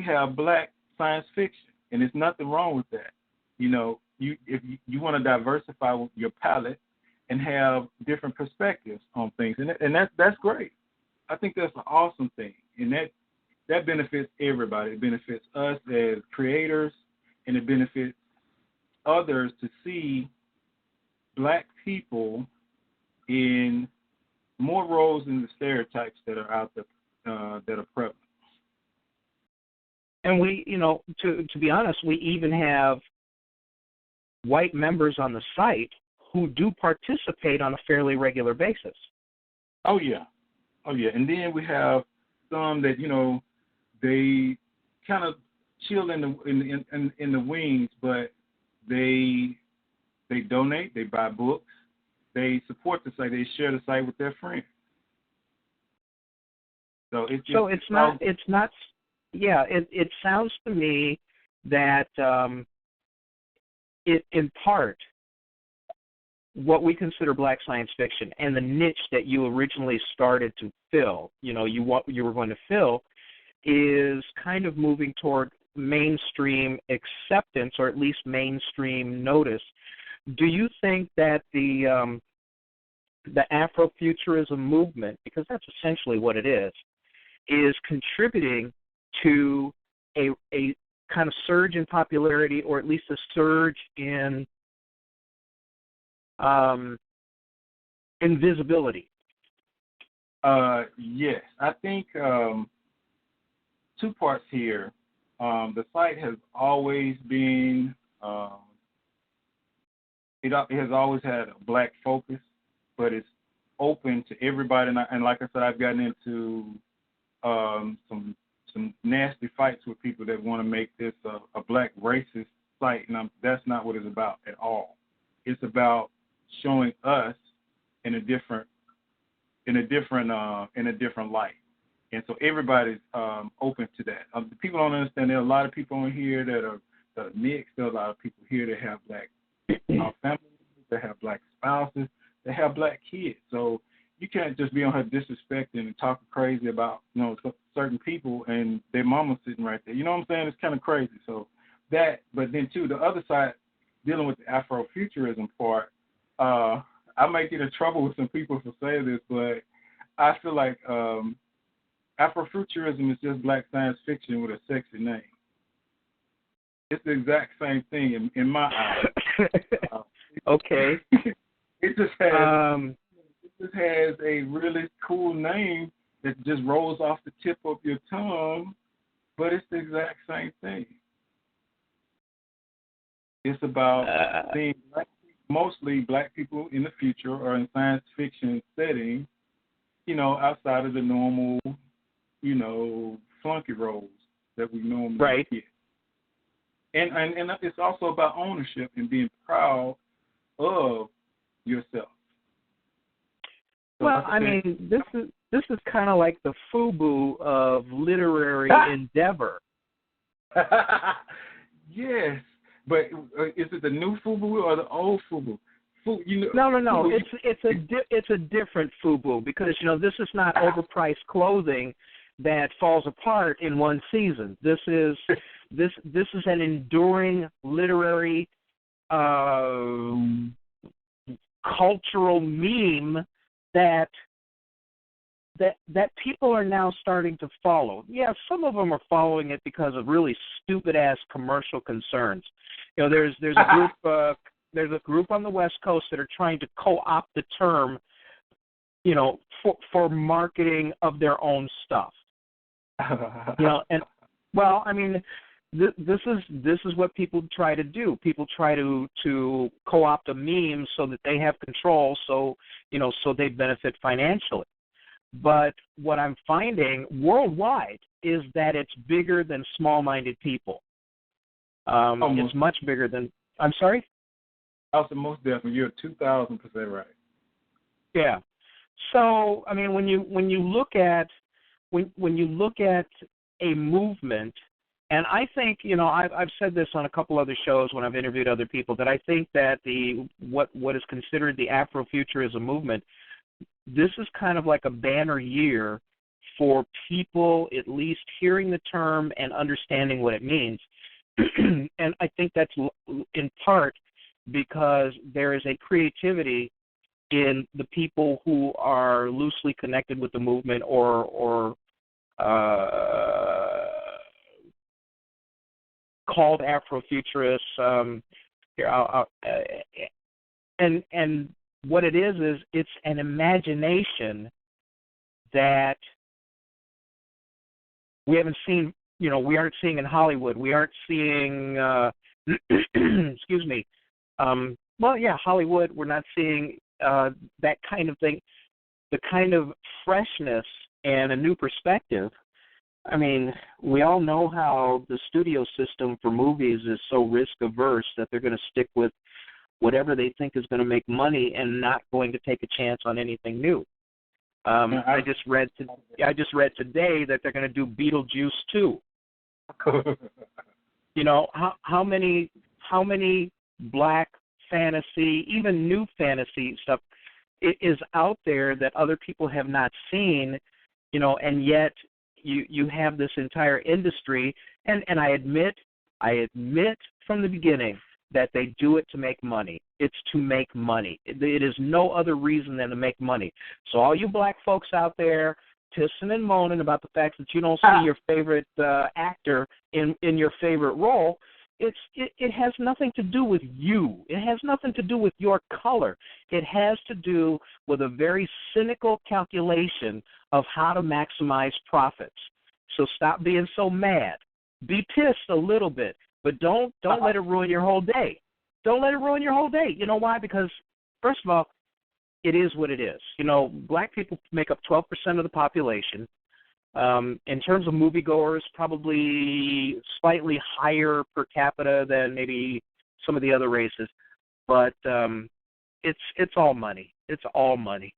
have Black science fiction, and there's nothing wrong with that. If you want to diversify your palette and have different perspectives on things, and that's great. I think that's an awesome thing, and that benefits everybody. It benefits us as creators, and it benefits others to see Black people in more roles than the stereotypes that are out there that are prevalent. And we, to be honest, we even have white members on the site who do participate on a fairly regular basis. Oh yeah. And then we have some that, they kind of chill in the wings, but they donate, they buy books, they support the site, they share the site with their friends. So it sounds to me that it in part what we consider black science fiction and the niche that you originally started to fill, you were going to fill, is kind of moving toward mainstream acceptance, or at least mainstream notice. Do you think that the Afrofuturism movement, because that's essentially what it is contributing to a kind of surge in popularity, or at least a surge in visibility? Yes, I think two parts here. The site has always been, it has always had a black focus, but it's open to everybody. And like I said, I've gotten into some nasty fights with people that want to make this a black racist site, and that's not what it's about at all. It's about showing us in a different light. And so everybody's open to that. People don't understand. There are a lot of people on here that are mixed. There are a lot of people here that have black families, that have black spouses, that have black kids. So you can't just be on her disrespecting and talking crazy about certain people and their mama sitting right there. You know what I'm saying? It's kind of crazy. So that, but then too, the other side, dealing with the Afrofuturism part, I might get in trouble with some people for saying this, but I feel like Afrofuturism is just black science fiction with a sexy name. It's the exact same thing in my eyes. Okay. It just has a really cool name that just rolls off the tip of your tongue, but it's the exact same thing. It's about seeing mostly black people in the future or in science fiction setting, outside of the normal, flunky roles that we normally get. And it's also about ownership and being proud of yourself. So well, I mean, this is kind of like the FUBU of literary endeavor. Yes, but is it the new FUBU or the old FUBU? No. It's a different FUBU, because this is not overpriced clothing that falls apart in one season. This is an enduring literary cultural meme that people are now starting to follow. Yeah, some of them are following it because of really stupid ass commercial concerns. There's a group on the West Coast that are trying to co-opt the term, for marketing of their own stuff. And well, I mean, this is what people try to do. People try to co-opt a meme so that they have control, so they benefit financially. But what I'm finding worldwide is that it's bigger than small-minded people. It's much bigger than. I'm sorry? Also, most definitely, you're 2,000% right. Yeah. So, I mean, when you look at a movement, and I think, I've said this on a couple other shows when I've interviewed other people, that I think that what is considered the Afrofuturism movement, this is kind of like a banner year for people at least hearing the term and understanding what it means. And I think that's in part because there is a creativity in the people who are loosely connected with the movement or called Afrofuturists. And what it is it's an imagination that we haven't seen. We aren't seeing in Hollywood. We aren't seeing. Excuse me. Hollywood. We're not seeing that kind of thing. The kind of freshness and a new perspective I mean, we all know how the studio system for movies is so risk averse that they're going to stick with whatever they think is going to make money and not going to take a chance on anything new. I just read today that they're going to do Beetlejuice 2. You know, how many black fantasy, even new fantasy stuff is out there that other people have not seen, you know, and yet you have this entire industry, and I admit from the beginning that they do it to make money. It's to make money. It is no other reason than to make money. So all you black folks out there pissing and moaning about the fact that you don't see your favorite actor in your favorite role, it has nothing to do with you. It has nothing to do with your color. It has to do with a very cynical calculation of how to maximize profits. So stop being so mad. Be pissed a little bit, but don't let it ruin your whole day. Don't let it ruin your whole day. You know why? Because, first of all, it is what it is. You know, black people make up 12% of the population. In terms of moviegoers, probably slightly higher per capita than maybe some of the other races. But it's all money. It's all money.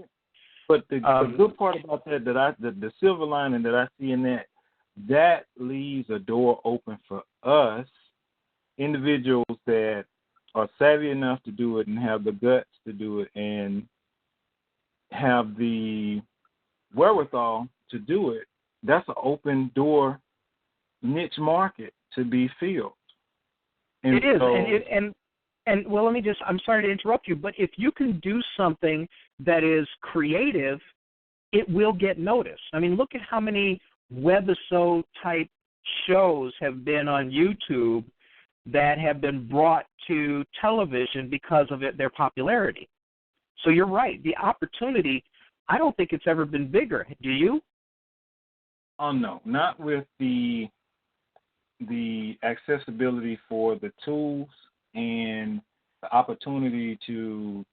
But the good part about that, the silver lining that I see in that leaves a door open for us, individuals that are savvy enough to do it and have the guts to do it and have the wherewithal to do it. That's an open door niche market to be filled. And it is, and well, I'm sorry to interrupt you, but if you can do something that is creative, it will get noticed. I mean, look at how many webisode type shows have been on YouTube that have been brought to television because of their popularity. So you're right. The opportunity, I don't think it's ever been bigger. Do you? Oh, no, not with the accessibility for the tools and the opportunity to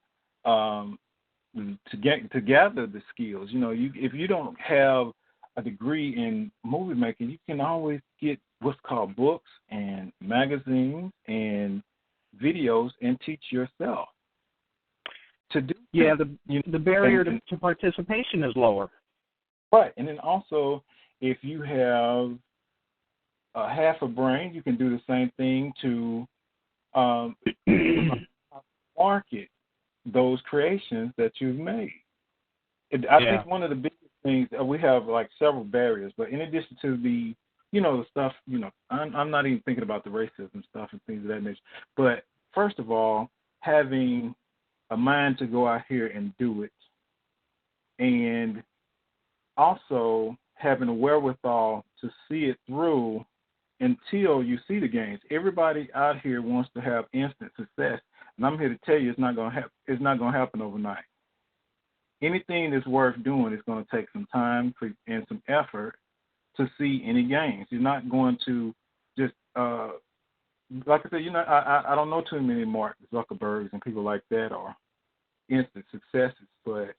gather the skills. You know, if you don't have a degree in movie making, you can always get what's called books and magazines and videos and teach yourself to do. Yeah, the barrier to participation is lower. Right, and then also, if you have half a brain, you can do the same thing to market those creations that you've made. I think one of the biggest things, we have like several barriers, but in addition to the, the stuff, I'm not even thinking about the racism stuff and things of that nature. But first of all, having a mind to go out here and do it, and also having a wherewithal to see it through until you see the gains. Everybody out here wants to have instant success, and I'm here to tell you it's not going to happen overnight. Anything that's worth doing is going to take some time and some effort to see any gains. You're not going to just like I said, I don't know too many Mark Zuckerbergs and people like that are instant successes, but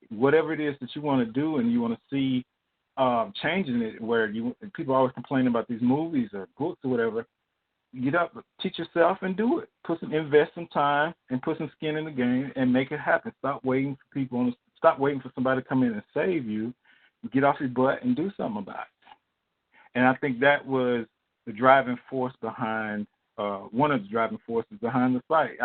whatever it is that you want to do and you want to see changing it, where people always complain about these movies or books or whatever, get up, teach yourself and do it. Invest some time and put some skin in the game and make it happen. Stop waiting for somebody to come in and save you. Get off your butt and do something about it. And I think that was the driving force behind one of the driving forces behind the site.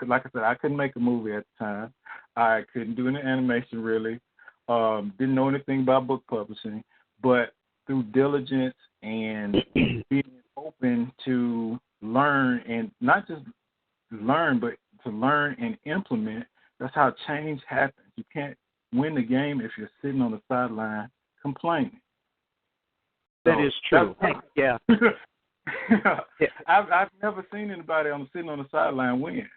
Like I said, I couldn't make a movie at the time. I couldn't do any animation really. Didn't know anything about book publishing, but through diligence and being open to learn, and not just learn, but to learn and implement, that's how change happens. You can't win the game if you're sitting on the sideline complaining. That is true. Yeah. I've never seen anybody sitting on the sideline win.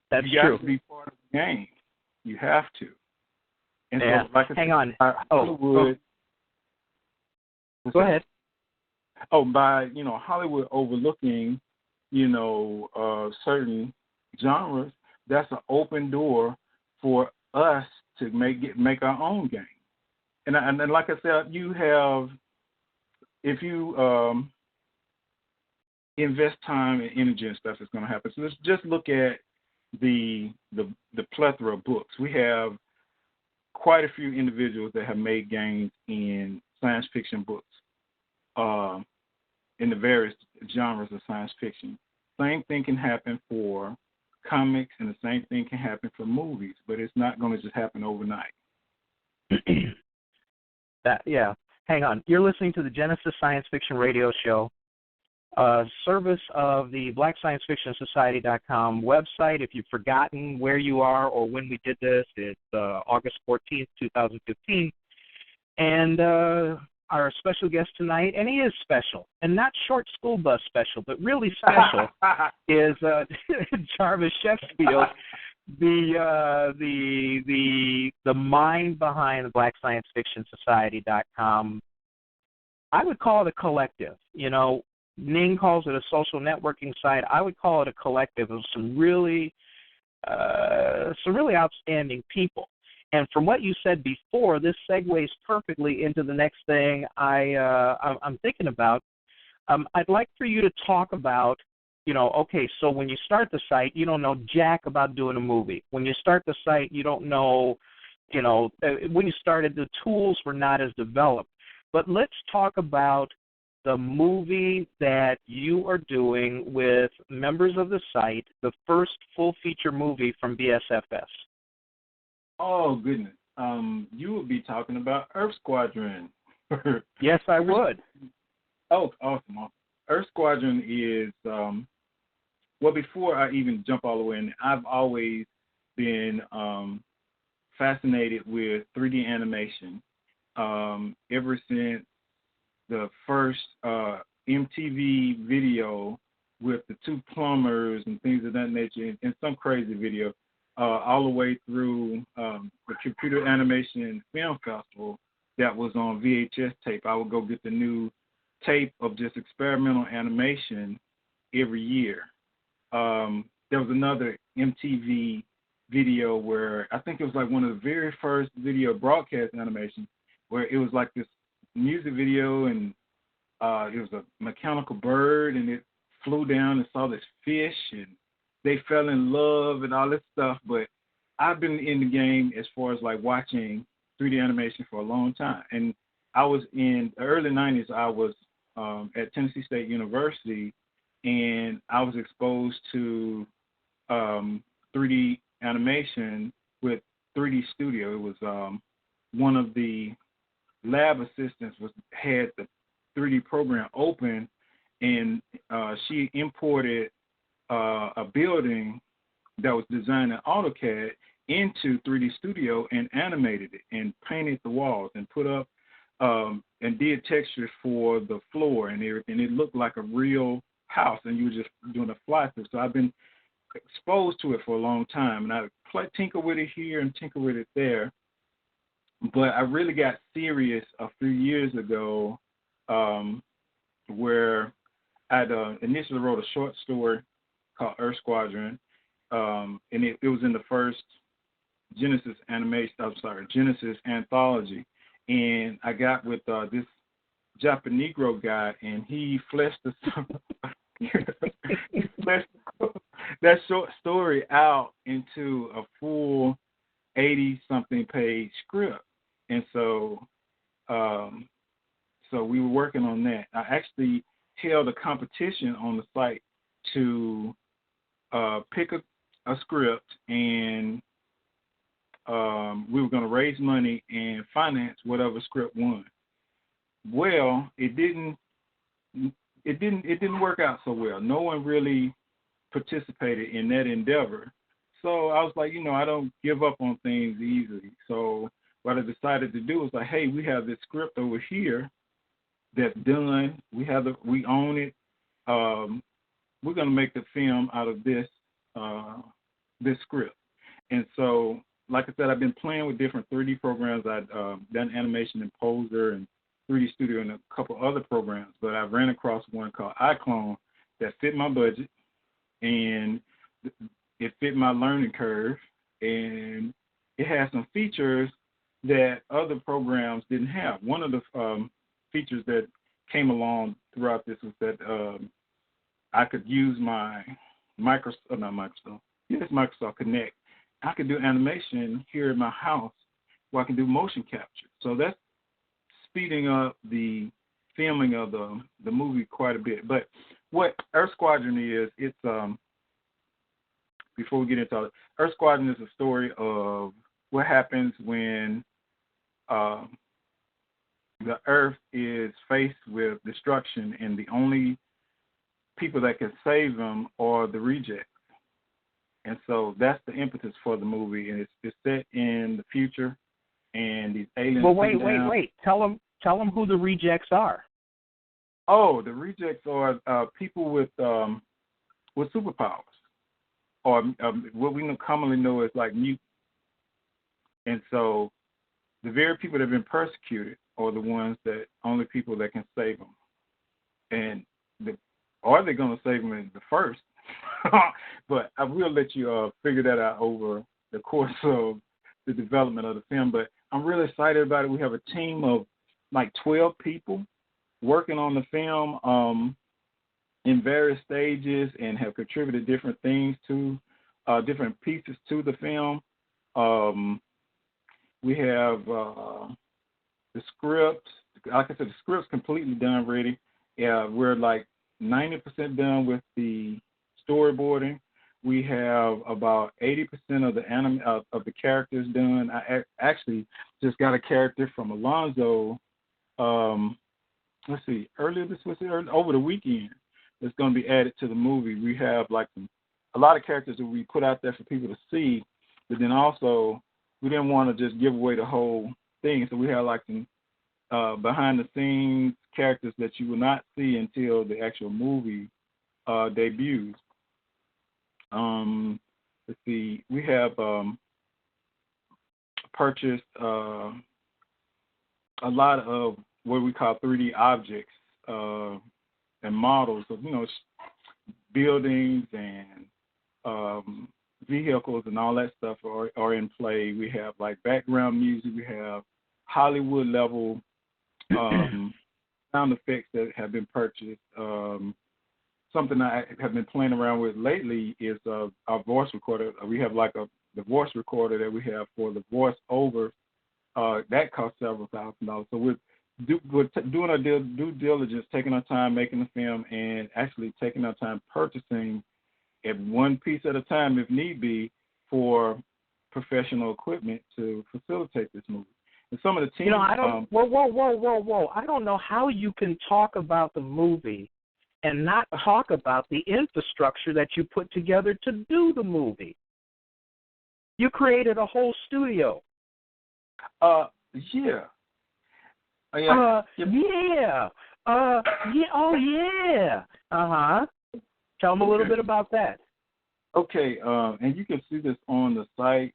That's you true. You got to be part of the game. You have to. And yeah. So, like I Hang said, on. Hollywood. Go ahead. By Hollywood overlooking, certain genres, that's an open door for us to make our own game. And like I said, you have if you invest time and energy and stuff, it's going to happen. So let's just look at the plethora of books. We have quite a few individuals that have made gains in science fiction books, in the various genres of science fiction. Same thing can happen for comics, and the same thing can happen for movies, but it's not going to just happen overnight. Yeah. Hang on. You're listening to the Genesis Science Fiction Radio Show, service of the BlackScienceFictionSociety.com website. If you've forgotten where you are or when we did this, it's August 14th, 2015. And our special guest tonight, and he is special, and not short school bus special, but really special, is Jarvis Sheffield, the mind behind the BlackScienceFictionSociety.com. I would call it a collective. You know, Ning calls it a social networking site. I would call it a collective of some really outstanding people. And from what you said before, this segues perfectly into the next thing I'm thinking about. I'd like for you to talk about, you know, okay, so when you start the site, you don't know jack about doing a movie. When you start the site, you don't know, when you started, the tools were not as developed. But let's talk about the movie that you are doing with members of the site, the first full feature movie from BSFS. Oh, goodness. You would be talking about Earth Squadron. Yes, I would. Oh, awesome. Earth Squadron is, well, before I even jump all the way in, I've always been fascinated with 3D animation ever since the first MTV video with the two plumbers and things of that nature, and some crazy video. All the way through the Computer Animation Film Festival that was on VHS tape. I would go get the new tape of just experimental animation every year. There was another MTV video where I think it was like one of the very first video broadcast animations where it was like this music video, and it was a mechanical bird, and it flew down and saw this fish, and they fell in love and all this stuff. But I've been in the game as far as like watching 3D animation for a long time. And I was in the early 90s, I was at Tennessee State University, and I was exposed to 3D animation with 3D Studio. It was one of the lab assistants had the 3D program open, and she imported a building that was designed in AutoCAD into 3D Studio and animated it and painted the walls and put up and did textures for the floor and everything. It looked like a real house, and you were just doing a fly through. So I've been exposed to it for a long time, and I tinker with it here and tinker with it there. But I really got serious a few years ago, where I'd initially wrote a short story called Earth Squadron, and it was in the first Genesis anthology. And I got with this Japanese Negro guy, and he fleshed that short story out into a full 80-something page script. And so we were working on that. I actually held a competition on the site to pick a script, and we were going to raise money and finance whatever script won. Well, it didn't work out so well. No one really participated in that endeavor. So I was like, I don't give up on things easily. So what I decided to do was like, hey, we have this script over here that's done. We own it. We're going to make the film out of this script. And so, like I said, I've been playing with different 3D programs. I've done animation in Poser and 3D Studio and a couple other programs, but I ran across one called iClone that fit my budget, and it fit my learning curve, and it has some features that other programs didn't have. One of the features that came along throughout this was that I could use my Microsoft Connect. I could do animation here in my house where I can do motion capture. So that's speeding up the filming of the movie quite a bit. But what Earth Squadron is, it's before we get into it, Earth Squadron is a story of what happens when the Earth is faced with destruction, and the only people that can save them are the rejects. And so that's the impetus for the movie, and it's set in the future, and these aliens. Well, wait. Tell them who the rejects are. Oh, the rejects are people with superpowers, or what we commonly know as like mutants. And so the very people that have been persecuted are the ones that only people that can save them. And are they going to save them in the first? But I will let you figure that out over the course of the development of the film. But I'm really excited about it. We have a team of like 12 people working on the film in various stages and have contributed different things to different pieces to the film. We have the script. Like I said, the script's completely done, ready. Yeah, we're like 90% done with the storyboarding. We have about 80% of the of the characters done. I actually just got a character from Alonzo. Let's see, over the weekend. That's going to be added to the movie. We have like a lot of characters that we put out there for people to see, but then also we didn't want to just give away the whole thing, so we have like some behind the scenes characters that you will not see until the actual movie debuts. Let's see, we have purchased a lot of what we call 3D objects and models of, buildings and vehicles and all that stuff are in play. We have like background music. We have Hollywood level sound effects that have been purchased. Something I have been playing around with lately is our voice recorder. We have like the voice recorder that we have for the voice over. That costs several $1,000s. So we're doing our due diligence, taking our time making the film, and actually taking our time purchasing at one piece at a time, if need be, for professional equipment to facilitate this movie. And some of the teams. Whoa! I don't know how you can talk about the movie and not talk about the infrastructure that you put together to do the movie. You created a whole studio. Yeah. Yeah. Tell them a little bit about that. Okay, and you can see this on the site.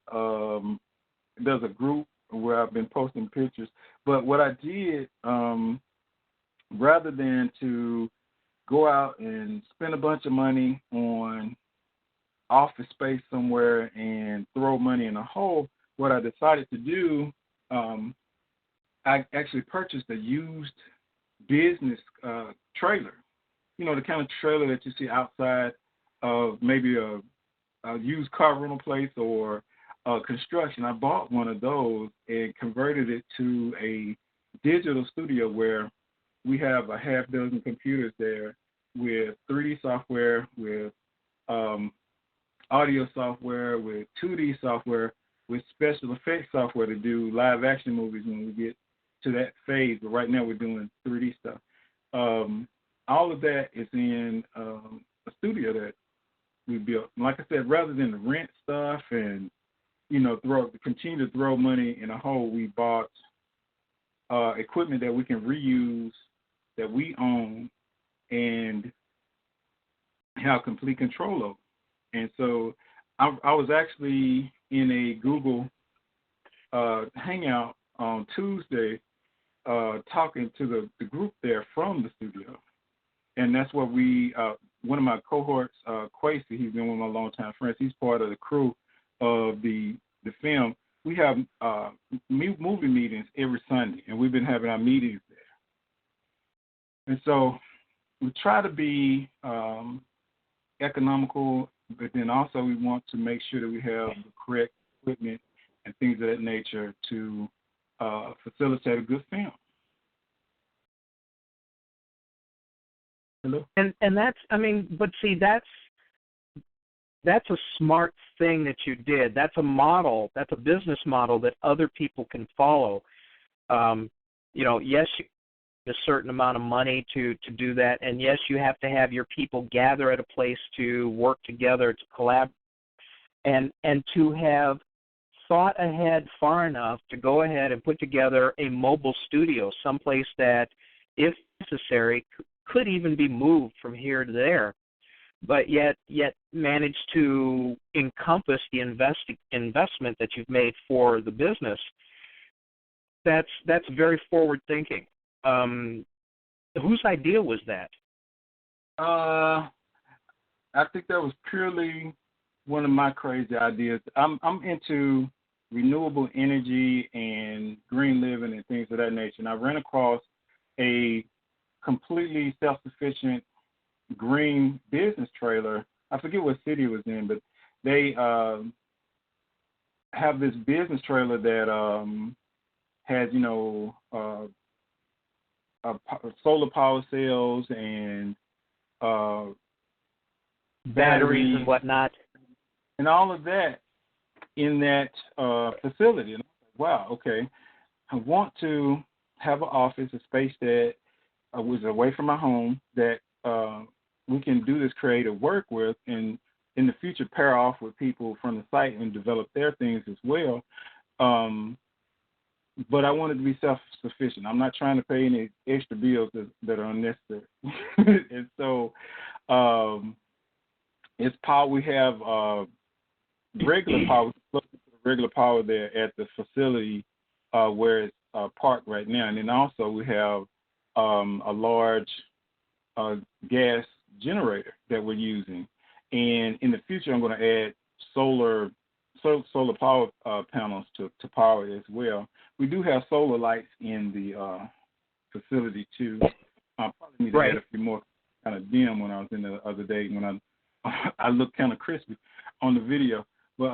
There's a group where I've been posting pictures. But what I did, rather than to go out and spend a bunch of money on office space somewhere and throw money in a hole, what I decided to do, I actually purchased a used business trailer. The kind of trailer that you see outside of maybe a used car rental place or construction. I bought one of those and converted it to a digital studio where we have a half dozen computers there with 3D software, with audio software, with 2D software, with special effects software to do live action movies when we get to that phase. But right now we're doing 3D stuff. All of that is in a studio that we built. Like I said, rather than rent stuff and continue to throw money in a hole, we bought equipment that we can reuse, that we own, and have complete control over. And so I was actually in a Google Hangout on Tuesday talking to the group there from the studio. And that's what one of my cohorts, Quasi, he's been one of my longtime friends. He's part of the crew of the film. We have movie meetings every Sunday, and we've been having our meetings And so we try to be economical, but then also we want to make sure that we have the correct equipment and things of that nature to facilitate a good film. Hello? And that's, I mean, but see, that's a smart thing that you did. That's a model. That's a business model that other people can follow. Yes, a certain amount of money to do that, and yes, you have to have your people gather at a place to work together, to collaborate, and to have thought ahead far enough to go ahead and put together a mobile studio, someplace that, if necessary, could even be moved from here to there, but yet manage to encompass the investment that you've made for the business. That's very forward thinking. Whose idea was that? I think that was purely one of my crazy ideas. I'm into renewable energy and green living and things of that nature. And I ran across a completely self-sufficient green business trailer. I forget what city it was in, but they have this business trailer that has, solar power cells and batteries and whatnot, and all of that in that facility. And I was like, wow, okay, I want to have an office, a space that was away from my home that we can do this creative work with, and in the future pair off with people from the site and develop their things as well. But I wanted to be self-sufficient. I'm not trying to pay any extra bills that are unnecessary. And so it's power. We have regular power, regular power there at the facility where it's parked right now. And then also we have a large gas generator that we're using. And in the future, I'm going to add solar power panels to power it as well. We do have solar lights in the facility too. I probably need to add a few more, kind of dim when I was in the other day when I looked kind of crispy on the video. But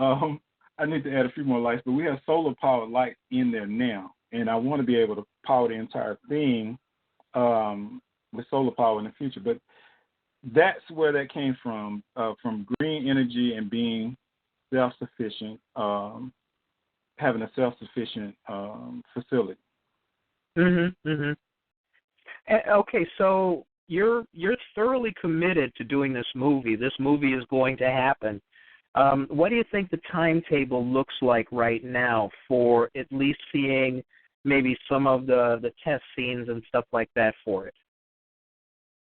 I need to add a few more lights. But we have solar powered lights in there now, and I want to be able to power the entire thing with solar power in the future. But that's where that came from green energy and being self-sufficient, having a self-sufficient facility. Okay, so you're thoroughly committed to doing this movie. This movie is going to happen. What do you think the timetable looks like right now for at least seeing maybe some of the test scenes and stuff like that for it?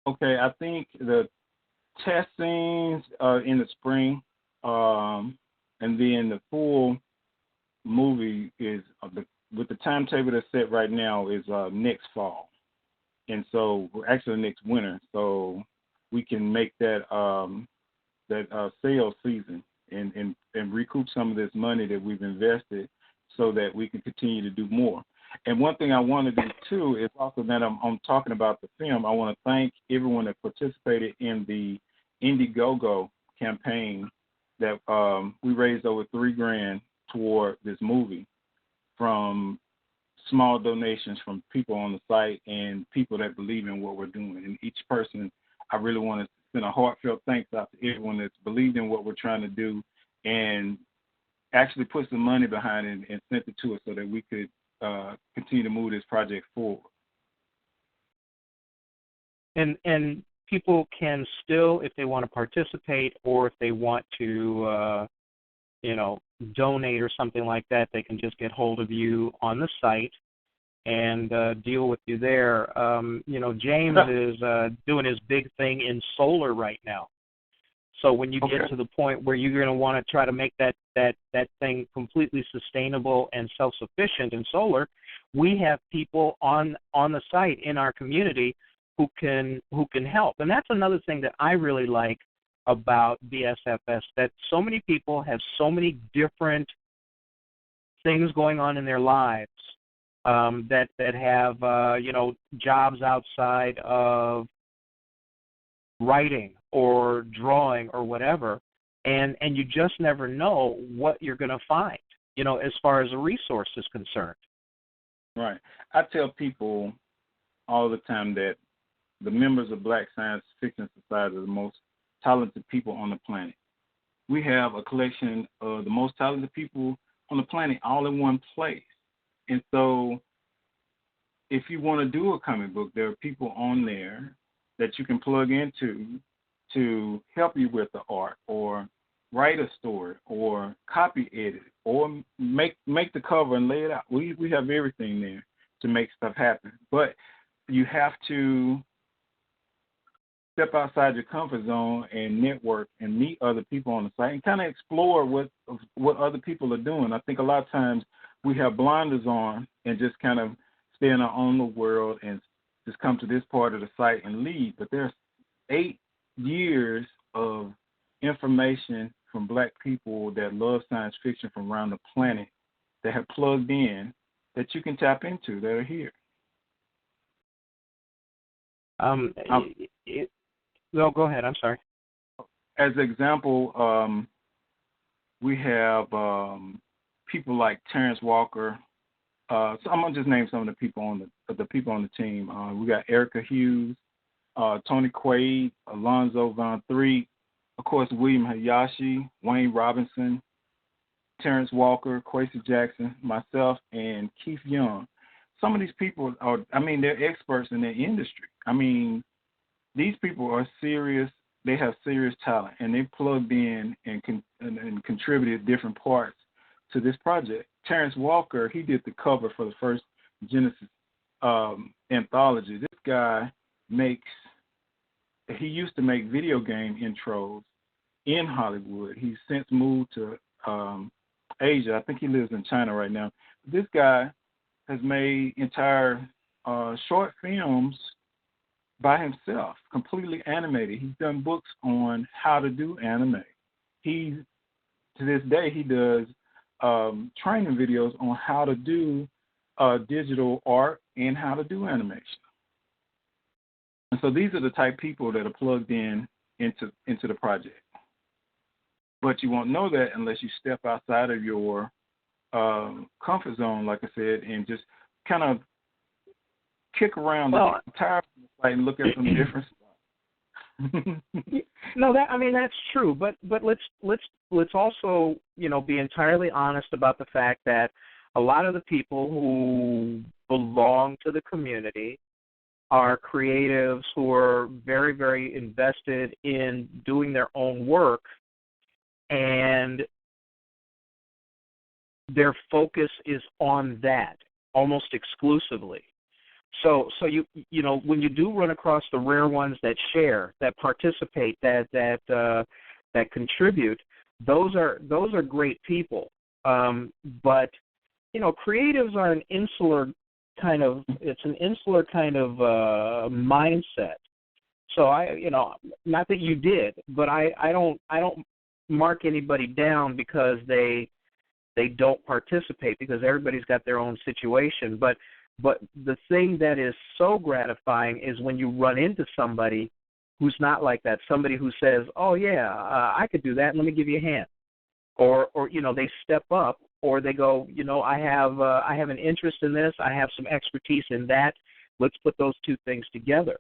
Okay, I think the test scenes are in the spring, and then the full movie is with the timetable that's set right now is next fall, and so actually next winter, so we can make that sales season and recoup some of this money that we've invested, so that we can continue to do more. And one thing I want to do too is also that I'm talking about the film. I want to thank everyone that participated in the Indiegogo campaign that we raised over $3,000 toward this movie from small donations from people on the site and people that believe in what we're doing. And each person, I really want to send a heartfelt thanks out to everyone that's believed in what we're trying to do and actually put some money behind it and sent it to us so that we could continue to move this project forward. And people can still, if they want to participate or if they want to, donate or something like that, they can just get hold of you on the site and deal with you there. James is doing his big thing in solar right now. So when you get to the point where you're going to want to try to make that thing completely sustainable and self-sufficient in solar, we have people on the site in our community who can help. And that's another thing that I really like about BSFS, that so many people have so many different things going on in their lives, that have jobs outside of writing or drawing or whatever, and you just never know what you're going to find, as far as a resource is concerned. Right. I tell people all the time that the members of Black Science Fiction Society are the most talented people on the planet. We have a collection of the most talented people on the planet all in one place. And so if you want to do a comic book, there are people on there that you can plug into to help you with the art or write a story or copy edit or make the cover and lay it out. We have everything there to make stuff happen. But you have to step outside your comfort zone and network and meet other people on the site and kind of explore what other people are doing. I think a lot of times we have blinders on and just kind of stay in our own world and just come to this part of the site and leave. But there's 8 years of information from Black people that love science fiction from around the planet that have plugged in that you can tap into that are here. No, go ahead. I'm sorry. As an example, we have people like Terrence Walker. So I'm gonna just name some of the people on the team. We got Erica Hughes, Tony Quaid, Alonzo Von Threet, of course William Hayashi, Wayne Robinson, Terrence Walker, Quincy Jackson, myself, and Keith Young. Some of these people they're experts in their industry. These people are serious. They have serious talent, and they plugged in and contributed different parts to this project. Terrence Walker, he did the cover for the first Genesis anthology. This guy he used to make video game intros in Hollywood. He's since moved to Asia. I think he lives in China right now. This guy has made entire short films by himself, completely animated. He's done books on how to do anime. To this day, he does training videos on how to do digital art and how to do animation. And so these are the type of people that are plugged in into the project. But you won't know that unless you step outside of your comfort zone, like I said, and just kind of kick around the entire site and look at some different stuff. No, that's true. But let's also be entirely honest about the fact that a lot of the people who belong to the community are creatives who are very, very invested in doing their own work, and their focus is on that almost exclusively. So you when you do run across the rare ones that share, that participate, that contribute, those are great people. But creatives are an insular kind of mindset. So not that you did, but I don't mark anybody down because they don't participate, because everybody's got their own situation. But the thing that is so gratifying is when you run into somebody who's not like that, somebody who says, "Oh yeah, I could do that. Let me give you a hand," or they step up, or they go, I have an interest in this. I have some expertise in that. Let's put those two things together.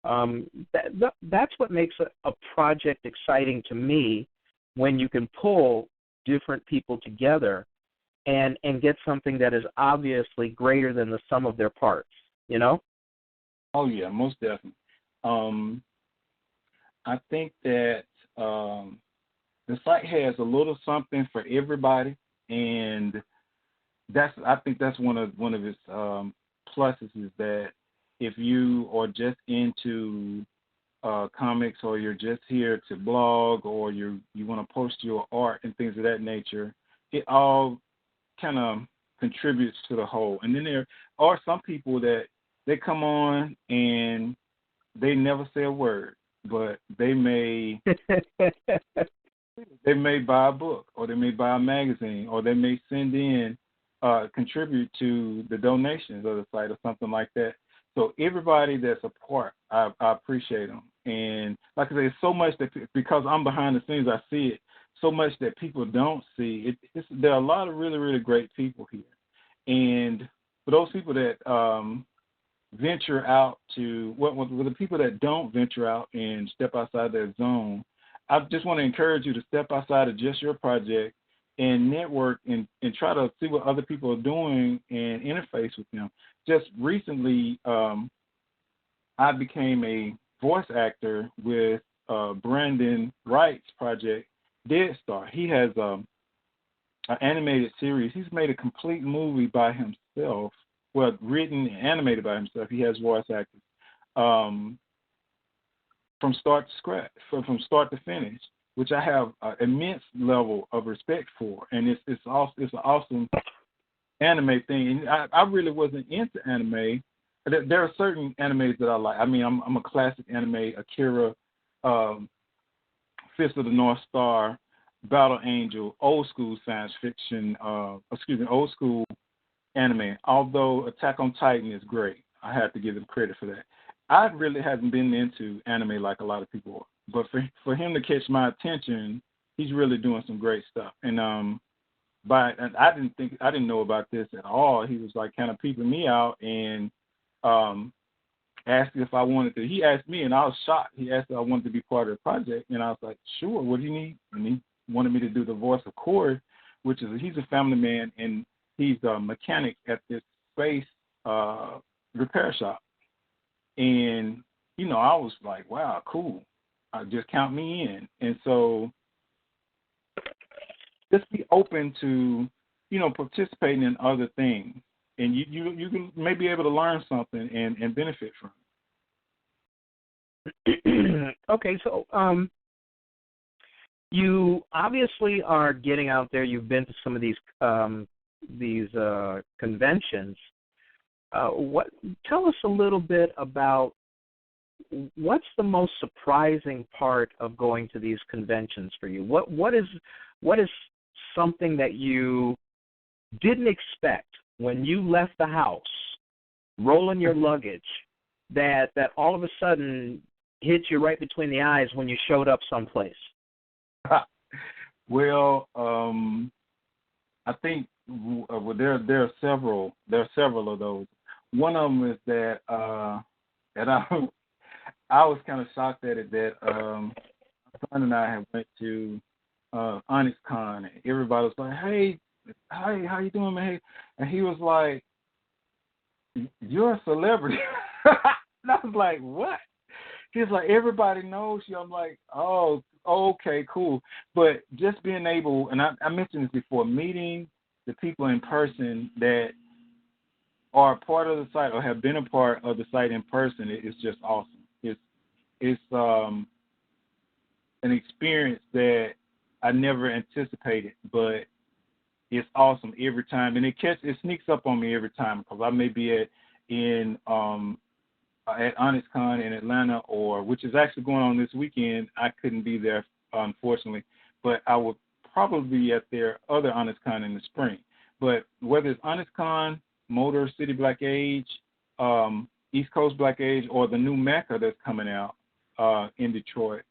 That's what makes a project exciting to me, when you can pull different people together and get something that is obviously greater than the sum of their parts, Oh, yeah, most definitely. I think that the site has a little something for everybody, and I think that's one of its pluses, is that if you are just into comics, or you're just here to blog, or you want to post your art and things of that nature, it all kind of contributes to the whole. And then there are some people that they come on and they never say a word, but they may buy a book, or they may buy a magazine, or they may send in contribute to the donations of the site or something like that. So everybody that's a part, I appreciate them. And like I say, it's so much that because I'm behind the scenes, I see it so much that people don't see. There are a lot of really, really great people here. And for those people that venture out to, with the people that don't venture out and step outside their zone, I just want to encourage you to step outside of just your project and network and try to see what other people are doing and interface with them. Just recently, I became a voice actor with Brandon Wright's project, Dead Star. He has an animated series. He's made a complete movie by himself, well, written and animated by himself. He has voice actors from start to scratch, from start to finish, which I have an immense level of respect for, and it's an awesome anime thing. And I really wasn't into anime. There are certain animes that I like. I mean, I'm a classic anime, Akira, Fist of the North Star, Battle Angel, old school science fiction, old school anime. Although Attack on Titan is great, I have to give him credit for that. I really haven't been into anime like a lot of people are, but for him to catch my attention, he's really doing some great stuff. And I didn't know about this at all. He was like kind of peeping me out and asked if I wanted to. He asked me, and I was shocked. He asked if I wanted to be part of the project, and I was like, sure. What do you need? And he wanted me to do the voice of Corey, which is he's a family man, and he's a mechanic at this space repair shop. And I was like, wow, cool. Just count me in. And so just be open to participating in other things. And you can maybe be able to learn something and benefit from it. Okay, so you obviously are getting out there. You've been to some of these conventions. Tell us a little bit about what's the most surprising part of going to these conventions for you? What is something that you didn't expect when you left the house, rolling your luggage, that all of a sudden hit you right between the eyes when you showed up someplace? Well, I think there are several of those. One of them is that I was kind of shocked at it that my son and I had went to Onyx Con, and everybody was like, "Hey, how you doing, man?" And he was like, "You're a celebrity." And I was like, "What?" He's like, "Everybody knows you." I'm like, "Oh, okay, cool." But just being able, and I mentioned this before, meeting the people in person that are a part of the site or have been a part of the site in person is just awesome. It's an experience that I never anticipated, but it's awesome every time, and it sneaks up on me every time because I may be at OnyxCon in Atlanta, which is actually going on this weekend. I couldn't be there, unfortunately, but I will probably be at their other OnyxCon in the spring. But whether it's OnyxCon, Motor City Black Age, East Coast Black Age, or the new Mecca that's coming out in Detroit,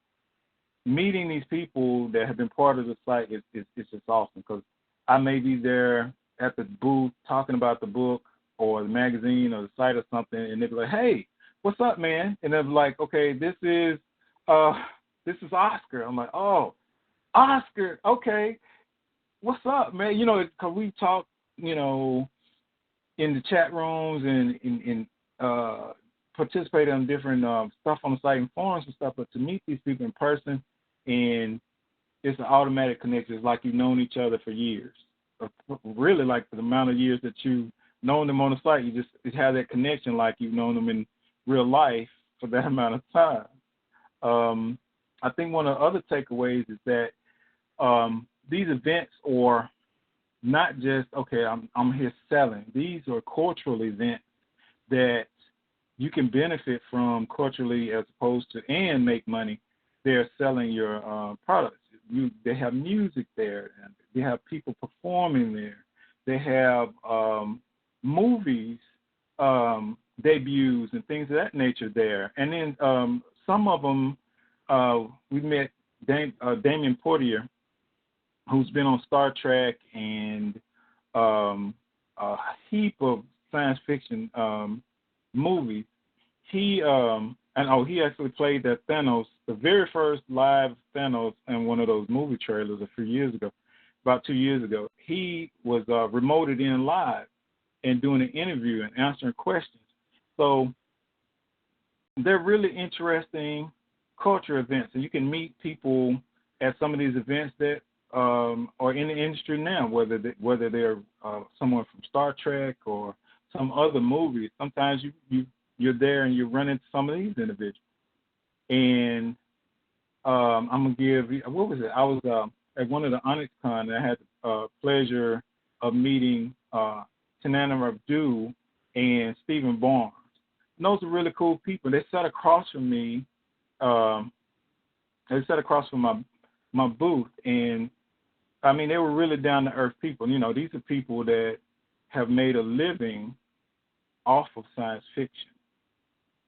meeting these people that have been part of the site is just awesome because I may be there at the booth talking about the book or the magazine or the site or something, and they'll be like, "Hey, what's up, man?" And they'll be like, "Okay, this is Oscar." I'm like, "Oh, Oscar, okay, what's up, man?" Because we talk, in the chat rooms and participate in different stuff on the site and forums and stuff. But to meet these people in person, and it's an automatic connection. It's like you've known each other for years. Really, like for the amount of years that you've known them on the site, you have that connection like you've known them in real life for that amount of time. I think one of the other takeaways is that these events are not just, okay, I'm here selling. These are cultural events that you can benefit from culturally as opposed to and make money. They're selling your products. They have music there, and they have people performing there. They have movies, debuts, and things of that nature there. And then some of them, we met Damien Portier, who's been on Star Trek and a heap of science fiction movies. He actually played that Thanos, the very first live Thanos in one of those movie trailers a few years ago, about 2 years ago. He was remoted in live and doing an interview and answering questions. So they're really interesting culture events, and you can meet people at some of these events that are in the industry now, whether they're someone from Star Trek or some other movies. Sometimes you're there and you run into some of these individuals. And I'm gonna give you, what was it? I was at one of the Onyx Con, and I had the pleasure of meeting Tanana Abdul and Stephen Barnes. And those are really cool people. They sat across from me. They sat across from my booth, and I mean, they were really down to earth people. You know, these are people that have made a living off of science fiction,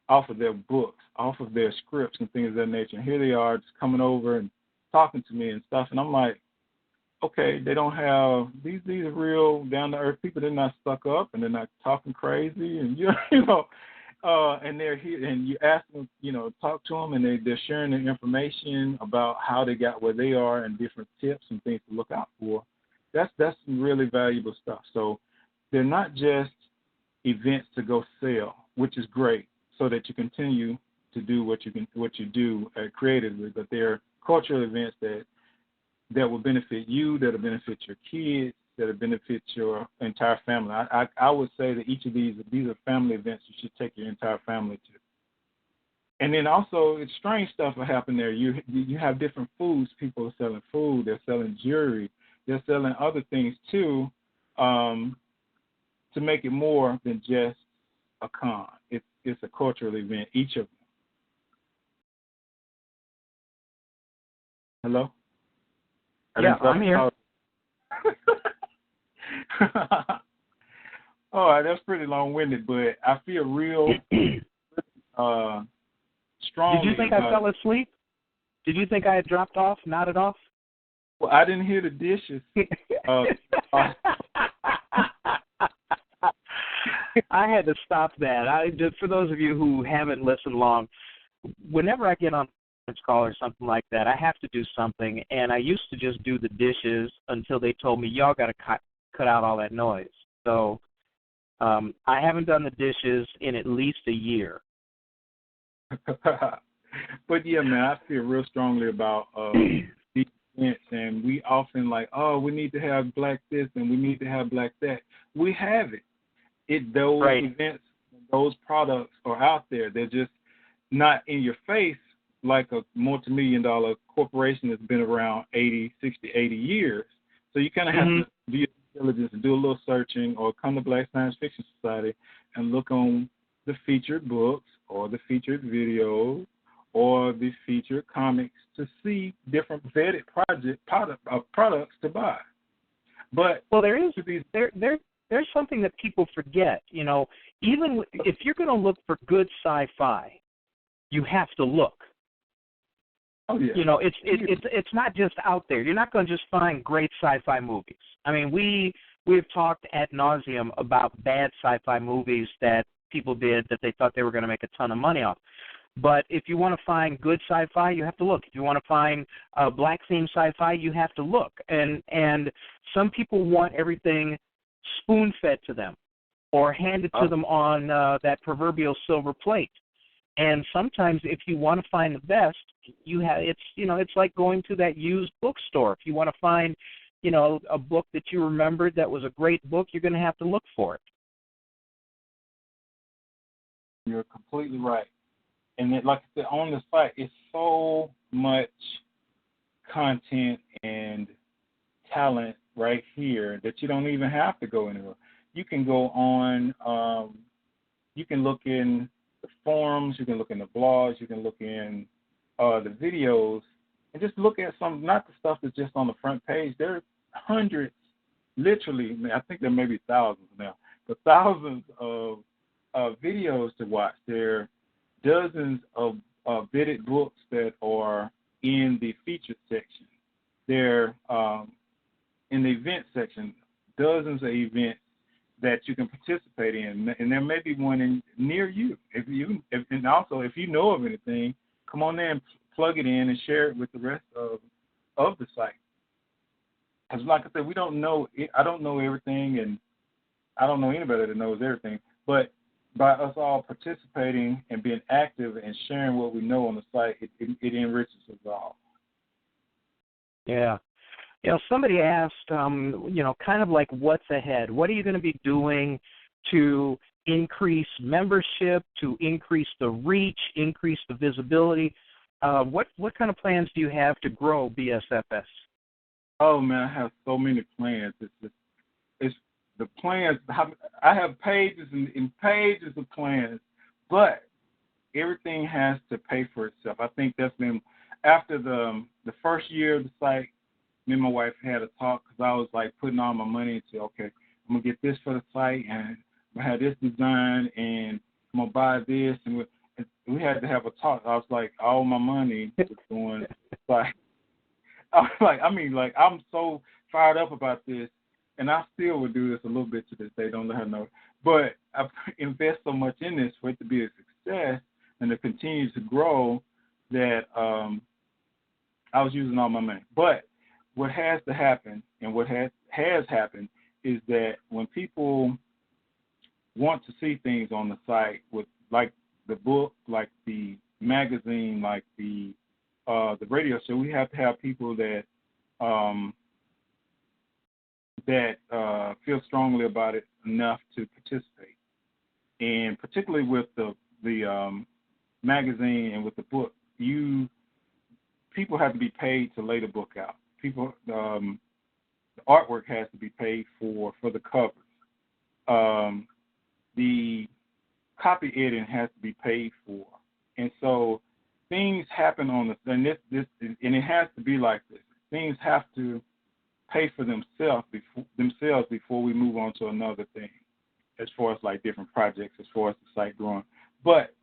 off of their books, off of their scripts and things of that nature. And here they are just coming over and talking to me and stuff. And I'm like, okay, they don't have, these are real down to earth people. They're not stuck up and they're not talking crazy. And, you know, and they're here, and you ask them, you know, talk to them, and they're sharing their information about how they got where they are and different tips and things to look out for. That's some really valuable stuff. So they're not just events to go sell, which is great, so that you continue to do what you do creatively, but they're cultural events that will benefit you, that will benefit your kids, that will benefit your entire family. I would say that each of these are family events you should take your entire family to. And then also, it's strange stuff will happen there. You have different foods. People are selling food. They're selling jewelry. They're selling other things too, to make it more than just a con. It's a cultural event, each of them. Hello? Yeah, I'm here. All right, that's pretty long-winded, but I feel real strongly. Did you think I fell asleep? Did you think I had dropped off, nodded off? Well, I didn't hear the dishes. I had to stop that. For those of you who haven't listened long, whenever I get on a call or something like that, I have to do something, and I used to just do the dishes until they told me, y'all got to cut out all that noise. So I haven't done the dishes in at least a year. But yeah, man, I feel real strongly about these events, and we often like, oh, we need to have black this and we need to have black that. We have it. Those right. events, those products are out there. They're just not in your face like a multi-million-dollar corporation that's been around 80 years. So you kind of have to do your diligence and do a little searching, or come to Black Science Fiction Society and look on the featured books or the featured videos or the featured comics to see different vetted products to buy. But there's something that people forget. You know, even if you're going to look for good sci-fi, you have to look. Oh, yeah. You know, it's not just out there. You're not going to just find great sci-fi movies. I mean, we've talked ad nauseum about bad sci-fi movies that people did that they thought they were going to make a ton of money off. But if you want to find good sci-fi, you have to look. If you want to find black theme sci-fi, you have to look. And some people want everything spoon-fed to them or handed to them on that proverbial silver plate. And sometimes, if you want to find the best, it's like going to that used bookstore. If you want to find, a book that you remembered that was a great book, you're going to have to look for it. You're completely right. And like I said, on the site, it's so much content and talent right here that you don't even have to go anywhere. You can go on. You can look in the forums, you can look in the blogs, you can look in the videos, and just look at some, not the stuff that's just on the front page. There are hundreds, literally, I think there may be thousands now, but thousands of videos to watch. There are dozens of vetted books that are in the featured section. They're in the event section, dozens of events that you can participate in, and there may be one near you. And also, if you know of anything, come on there and plug it in and share it with the rest of the site. Because, like I said, we don't know. I don't know everything, and I don't know anybody that knows everything. But by us all participating and being active and sharing what we know on the site, it enriches us all. Yeah. Somebody asked, kind of like what's ahead. What are you going to be doing to increase membership, to increase the reach, increase the visibility? What kind of plans do you have to grow BSFS? Oh, man, I have so many plans. It's the plans. I have pages and pages of plans, but everything has to pay for itself. I think that's been, after the first year of the site, me and my wife had a talk because I was like putting all my money into, okay, I'm going to get this for the site and I'm going to have this design and I'm going to buy this. And we had to have a talk. I was like, all my money was going, like, I was like, I'm so fired up about this, and I still would do this a little bit to this day, don't let her know. But I invest so much in this for it to be a success and to continue to grow that I was using all my money. But what has to happen, and what has happened, is that when people want to see things on the site, with like the book, like the magazine, like the radio show, we have to have people that feel strongly about it enough to participate. And particularly with the magazine and with the book, people have to be paid to lay the book out. People, the artwork has to be paid for the covers. The copy editing has to be paid for, and so things happen on the, and it has to be like this. Things have to pay for themselves before we move on to another thing, as far as like different projects, as far as the site growing. But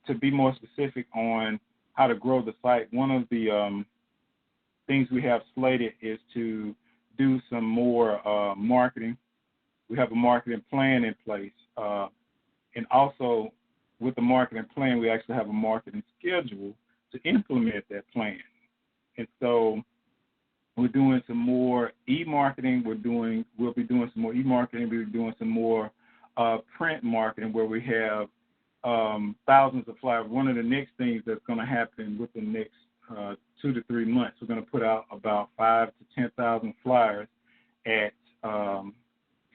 to be more specific on how to grow the site, one of the things we have slated is to do some more marketing. We have a marketing plan in place, and also with the marketing plan, we actually have a marketing schedule to implement that plan. And so we're doing some more e-marketing. We'll be doing some more e-marketing. We'll be doing some more print marketing where we have thousands of flyers. One of the next things that's going to happen within the next 2 to 3 months, we're going to put out about 5,000 to 10,000 flyers at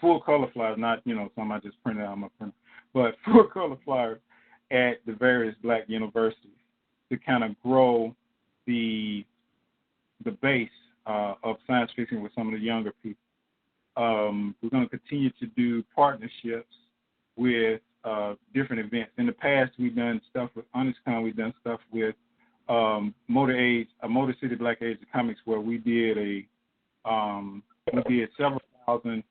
full color flyers, not some I just printed out on my printer, but full color flyers at the various black universities to kind of grow the base of science fiction with some of the younger people. We're going to continue to do partnerships with different events. In the past, we've done stuff with HonestCon. We've done stuff with Motor City Black Age of Comics, where we did several thousand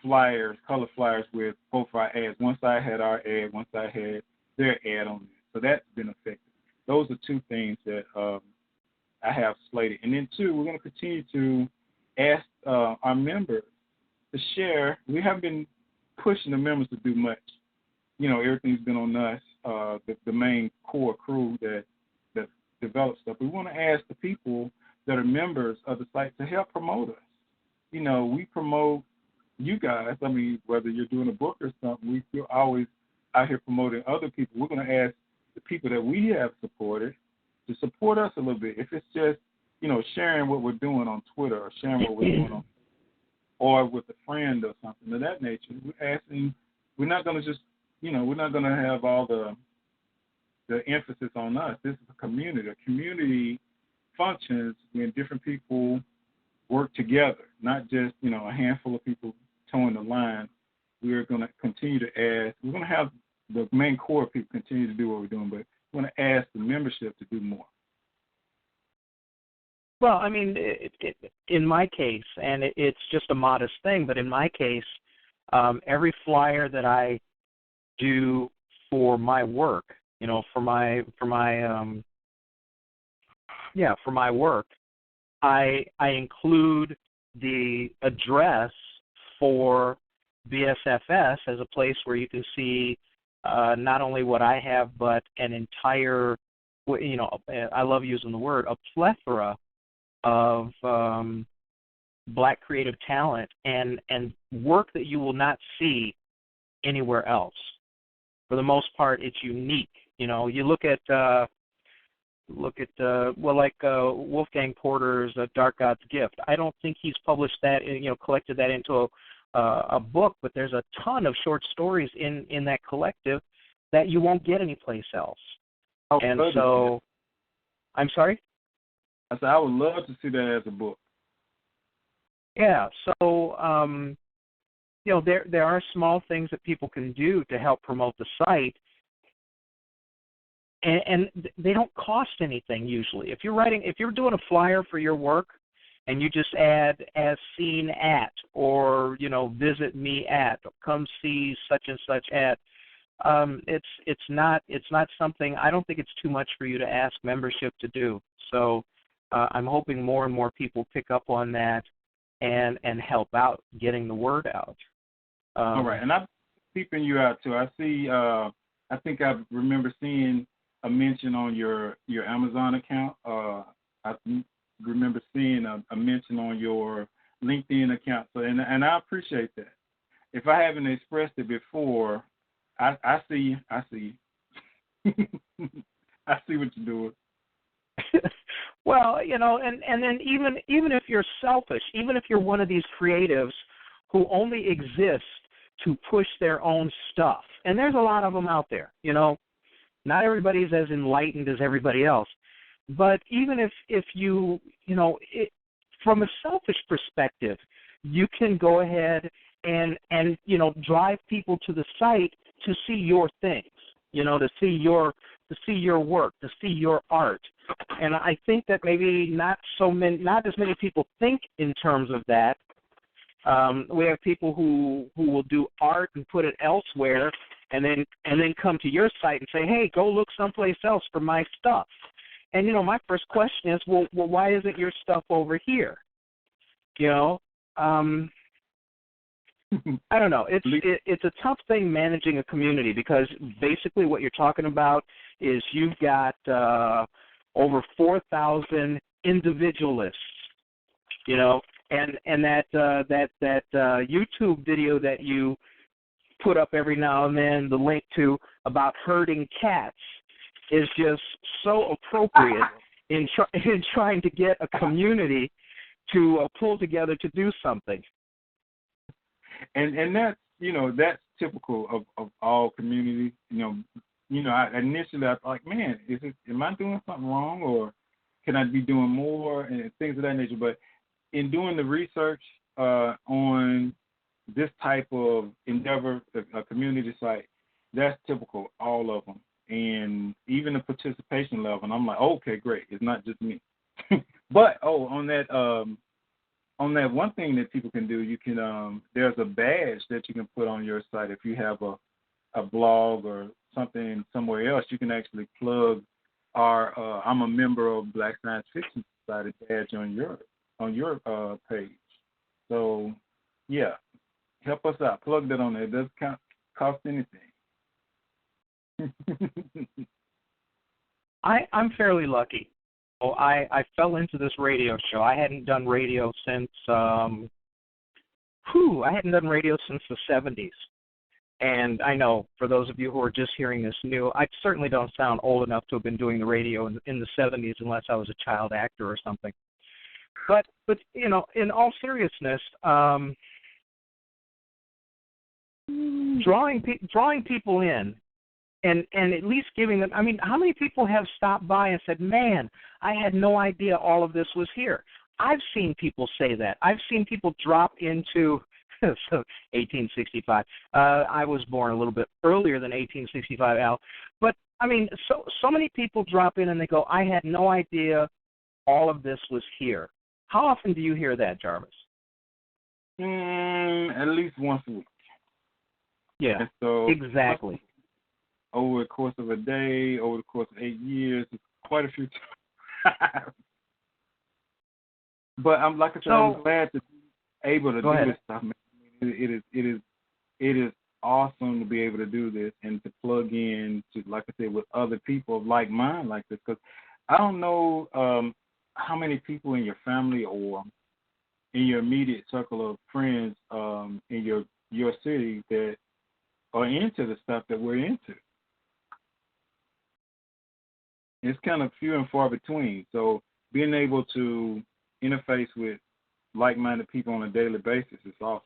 flyers, color flyers with both our ads. One side had our ad, one side had their ad on it. So that's been effective. Those are two things that I have slated. And then two, we're going to continue to ask our members to share. We haven't been pushing the members to do much. Everything's been on us, the main core crew that develops stuff. We want to ask the people that are members of the site to help promote us. We promote you guys. I mean, whether you're doing a book or something, we're always out here promoting other people. We're going to ask the people that we have supported to support us a little bit. If it's just, sharing what we're doing on Twitter or sharing what we're doing on, or with a friend or something of that nature, we're not going to just, we're not going to have all the emphasis on us. This is a community. A community functions when different people work together, not just, a handful of people towing the line. We're going to continue to ask. We're going to have the main core of people continue to do what we're doing, but we're going to ask the membership to do more. Well, I mean, in my case, and it's just a modest thing, but in my case, every flyer that I do for my work, for my work, I include the address for BSFS as a place where you can see not only what I have, but an entire, I love using the word, a plethora of Black creative talent and work that you will not see anywhere else. For the most part, it's unique. You look at Wolfgang Porter's Dark God's Gift. I don't think he's published that, collected that into a book, but there's a ton of short stories in that collective that you won't get anyplace else. And so, I'm sorry? I said I would love to see that as a book. Yeah, so, there are small things that people can do to help promote the site, and they don't cost anything usually. If you're doing a flyer for your work, and you just add as seen at, or visit me at, or come see such and such at, it's not something. I don't think it's too much for you to ask membership to do. So I'm hoping more and more people pick up on that and help out getting the word out. All right, and I'm keeping you out too. I see. I think I remember seeing a mention on your Amazon account. I remember seeing a mention on your LinkedIn account. So, and I appreciate that. If I haven't expressed it before, I see. I see what you're doing. Well, and then even if you're selfish, even if you're one of these creatives who only exist to push their own stuff, and there's a lot of them out there, not everybody's as enlightened as everybody else, but even if you, from a selfish perspective, you can go ahead and drive people to the site to see your things, to see your work, to see your art. And I think that maybe not as many people think in terms of that. We have people who will do art and put it elsewhere, and then come to your site and say, hey, go look someplace else for my stuff. And my first question is, well, why isn't your stuff over here? I don't know. It's a tough thing managing a community, because basically what you're talking about is you've got over 4,000 individualists, and that YouTube video that you put up every now and then, the link to about herding cats, is just so appropriate in trying to get a community to pull together to do something. And that's that's typical of all communities. Initially I was like, man, am I doing something wrong, or can I be doing more, and things of that nature. But in doing the research on this type of endeavor, a community site, that's typical, all of them. And even the participation level, and I'm like, okay, great, it's not just me. But on that one thing that people can do, you can there's a badge that you can put on your site. If you have a blog or something somewhere else, you can actually plug our I'm a member of Black Science Fiction Society badge on your page. So yeah, help us out. Plug that on there. It doesn't cost anything. I'm fairly lucky. I fell into this radio show. I hadn't done radio since the 70s. And I know, for those of you who are just hearing this new, I certainly don't sound old enough to have been doing the radio in the 70s unless I was a child actor or something. But in all seriousness, drawing people in, and at least giving them, how many people have stopped by and said, man, I had no idea all of this was here? I've seen people say that. I've seen people drop into 1865. I was born a little bit earlier than 1865, Al. But, so many people drop in and they go, I had no idea all of this was here. How often do you hear that, Jarvis? At least once a week. Yeah, and so exactly. Over the course of a day, over the course of 8 years, it's quite a few times. But I'm like I said, I'm glad to be able to do this stuff. Man. It is awesome to be able to do this and to plug in to, like I said, with other people of like mind like this. Because I don't know how many people in your family or in your immediate circle of friends in your city that are into the stuff that we're into. It's kind of few and far between. So being able to interface with like-minded people on a daily basis is awesome.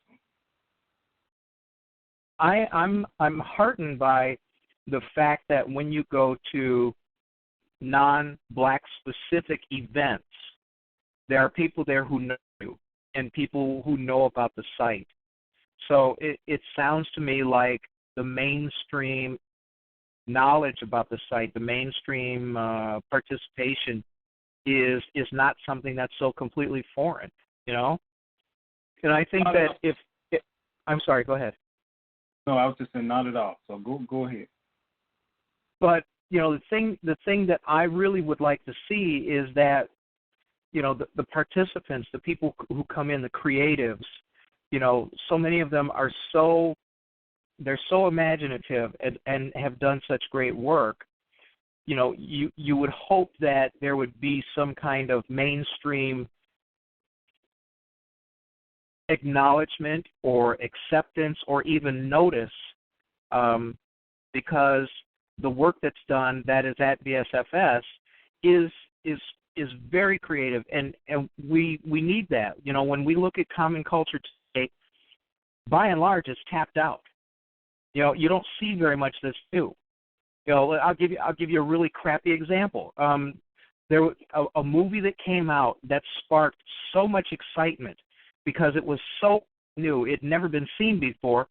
I'm heartened by the fact that when you go to non-Black specific events, there are people there who know you and people who know about the site. So it sounds to me like the mainstream knowledge about the site, the mainstream participation is not something that's so completely foreign, you know? And I think that if I'm sorry, go ahead. No, I was just saying not at all. So go ahead. But, you know, the thing that I really would like to see is that, you know, the participants, the people who come in, the creatives, you know, so many of them are they're so imaginative and have done such great work. You know, you would hope that there would be some kind of mainstream acknowledgement or acceptance or even notice, because the work that's done that is at BSFS is very creative, and we need that. You know, when we look at common culture today, by and large, it's tapped out. You know, you don't see very much that's new. You know, I'll give you a really crappy example. There was a movie that came out that sparked so much excitement because it was so new, it had never been seen before,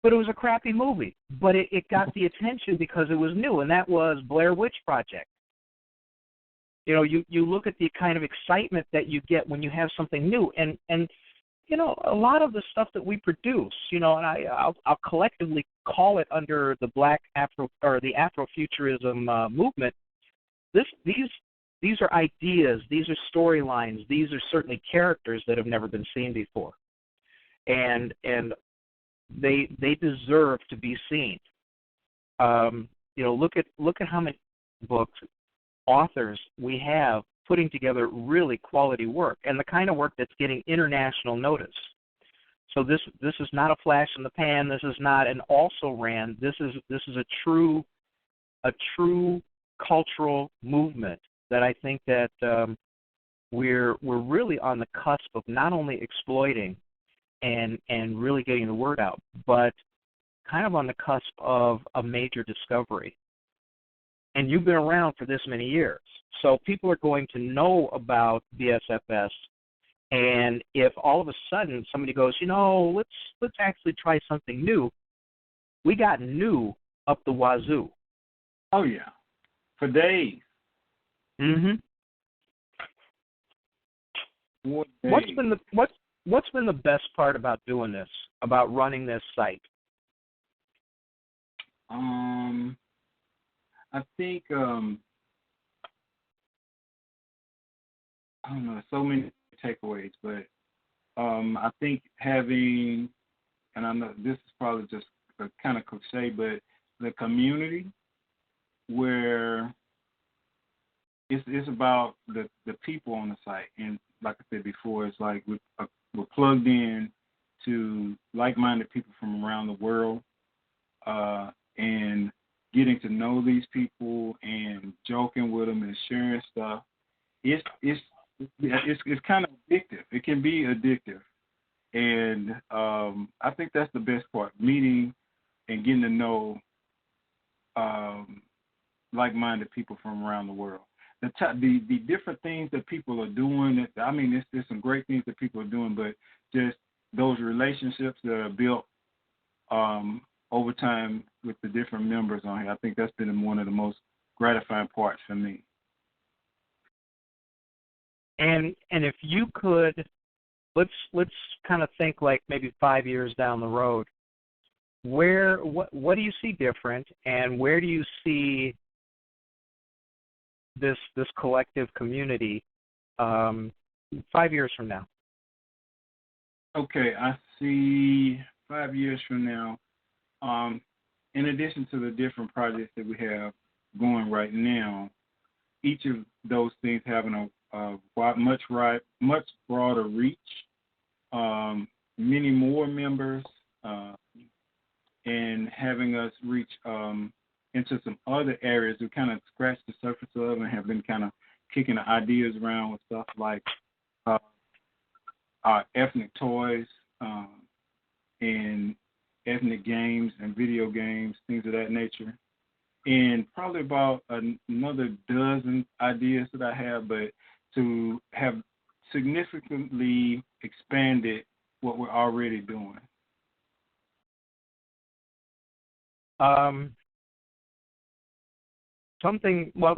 but it was a crappy movie. But it got the attention because it was new, and that was Blair Witch Project. You know, you look at the kind of excitement that you get when you have something new, and you know, a lot of the stuff that we produce, you know, and I'll collectively call it under the Black Afro or the Afrofuturism movement. These are ideas, these are storylines, these are certainly characters that have never been seen before, and they deserve to be seen. You know, look at how many books, authors we have putting together really quality work, and the kind of work that's getting international notice. So this is not a flash in the pan. This is not an also ran. This is a true cultural movement that I think that we're really on the cusp of not only exploiting and really getting the word out, but kind of on the cusp of a major discovery. And you've been around for this many years, so people are going to know about BSFS. And if all of a sudden somebody goes, you know, let's actually try something new, we got new up the wazoo. Oh yeah, for days. Mhm. What days? What's been the best part about doing this, about running this site? I think I don't know, so many takeaways, but I think having, and I know this is probably just a kind of cliche, but the community where it's about the people on the site, and like I said before, it's like we're plugged in to like-minded people from around the world, and getting to know these people and joking with them and sharing stuff. It's kind of addictive. It can be addictive, and I think that's the best part: meeting and getting to know like-minded people from around the world. The different things that people are doing. I mean, there's some great things that people are doing, but just those relationships that are built over time with the different members on here. I think that's been one of the most gratifying parts for me. And if you could, let's kind of think like maybe 5 years down the road. What do you see different, and where do you see this collective community 5 years from now? Okay, I see 5 years from now. In addition to the different projects that we have going right now, each of those things having a much broader reach, many more members, and having us reach into some other areas we kind of scratched the surface of and have been kind of kicking the ideas around with stuff like our ethnic toys and ethnic games and video games, things of that nature. And probably about another dozen ideas that I have, but to have significantly expanded what we're already doing. Something I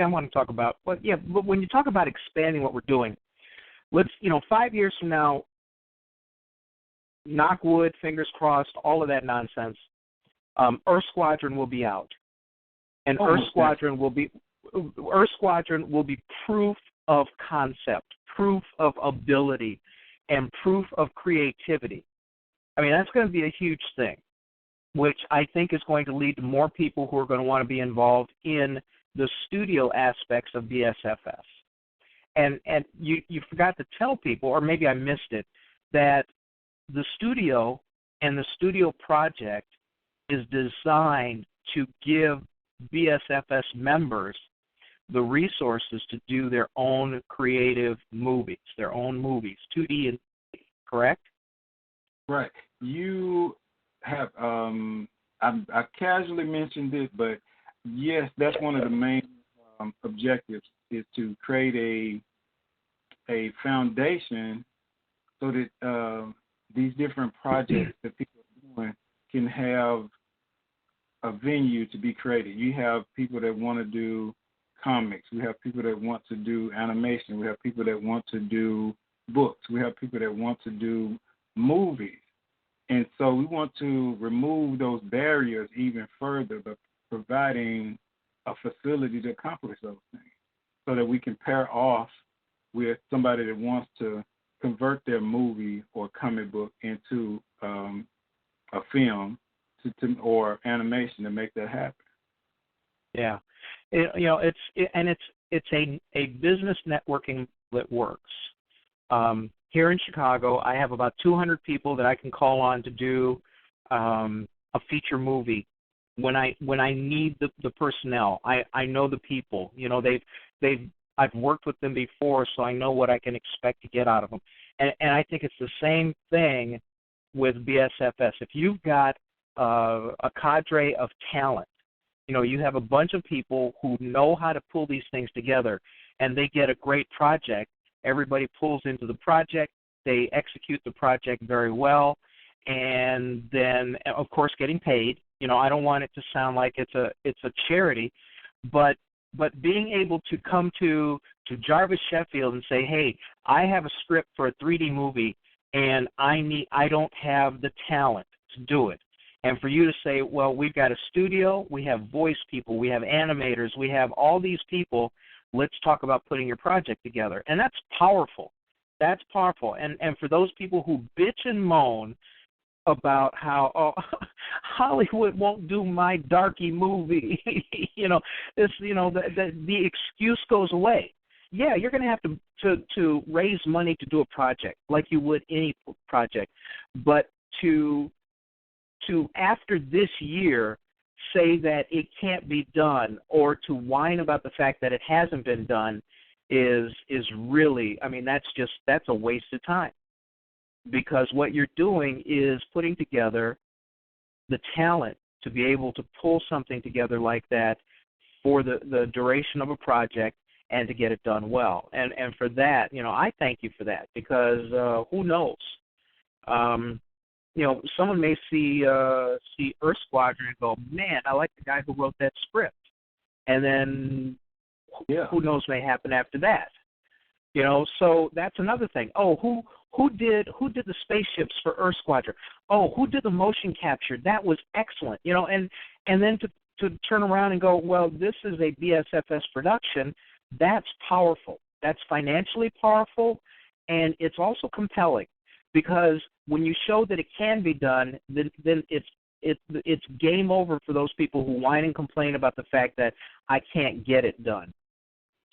want to talk about. But when you talk about expanding what we're doing, let's 5 years from now, knock wood, fingers crossed, all of that nonsense. Earth Squadron will be out, and Earth Squadron will be proof of concept, proof of ability, and proof of creativity. I mean, that's going to be a huge thing, which I think is going to lead to more people who are going to want to be involved in the studio aspects of BSFS. And you forgot to tell people, or maybe I missed it, that the studio and the studio project is designed to give BSFS members the resources to do their own creative movies, 2D and 3D, correct? Right. You have, I casually mentioned it, but yes, that's one of the main objectives, is to create a foundation so that these different projects that people are doing can have a venue to be created. You have people that want to do comics. We have people that want to do animation. We have people that want to do books. We have people that want to do movies. And so we want to remove those barriers even further by providing a facility to accomplish those things so that we can pair off with somebody that wants to convert their movie or comic book into a film or animation to make that happen. Yeah, it's a business networking that works. Here in Chicago, I have about 200 people that I can call on to do a feature movie. When I need the personnel, I know the people. I've worked with them before, so I know what I can expect to get out of them. And I think it's the same thing with BSFS. If you've got a cadre of talent, you have a bunch of people who know how to pull these things together, and they get a great project. Everybody pulls into the project. They execute the project very well, and then, of course, getting paid. I don't want it to sound like it's a charity, but being able to come to Jarvis Sheffield and say, hey, I have a script for a 3D movie, and I don't have the talent to do it. And for you to say, well, we've got a studio, we have voice people, we have animators, we have all these people, let's talk about putting your project together. And that's powerful. That's powerful. And for those people who bitch and moan about how Hollywood won't do my darky movie, the excuse goes away. Yeah, you're going to have to raise money to do a project like you would any project, but to after this year say that it can't be done or to whine about the fact that it hasn't been done is really, that's a waste of time. Because what you're doing is putting together the talent to be able to pull something together like that for the duration of a project and to get it done well. And for that, I thank you for that, because who knows? Someone may see Earth Squadron and go, man, I like the guy who wrote that script. And then who knows may happen after that. So that's another thing. Oh, who did the spaceships for Earth Squadron? Oh, who did the motion capture? That was excellent. And then to turn around and go, well, this is a BSFS production. That's powerful. That's financially powerful, and it's also compelling, because when you show that it can be done, then it's game over for those people who whine and complain about the fact that I can't get it done.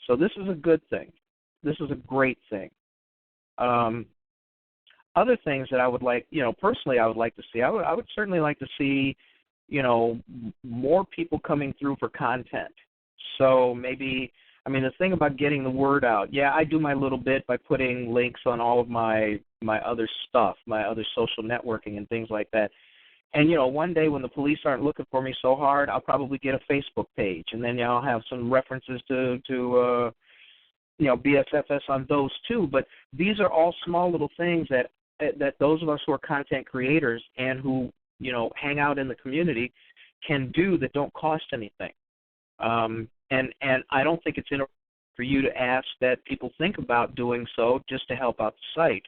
So this is a good thing. This is a great thing. Other things that I would like, personally I would like to see, I would certainly like to see, more people coming through for content. So maybe, the thing about getting the word out, I do my little bit by putting links on all of my other stuff, my other social networking and things like that. And, one day when the police aren't looking for me so hard, I'll probably get a Facebook page, and then I'll have some references to BSFS on those too. But these are all small little things that those of us who are content creators and who, hang out in the community can do that don't cost anything. And I don't think it's inappropriate for you to ask that people think about doing so just to help out the site.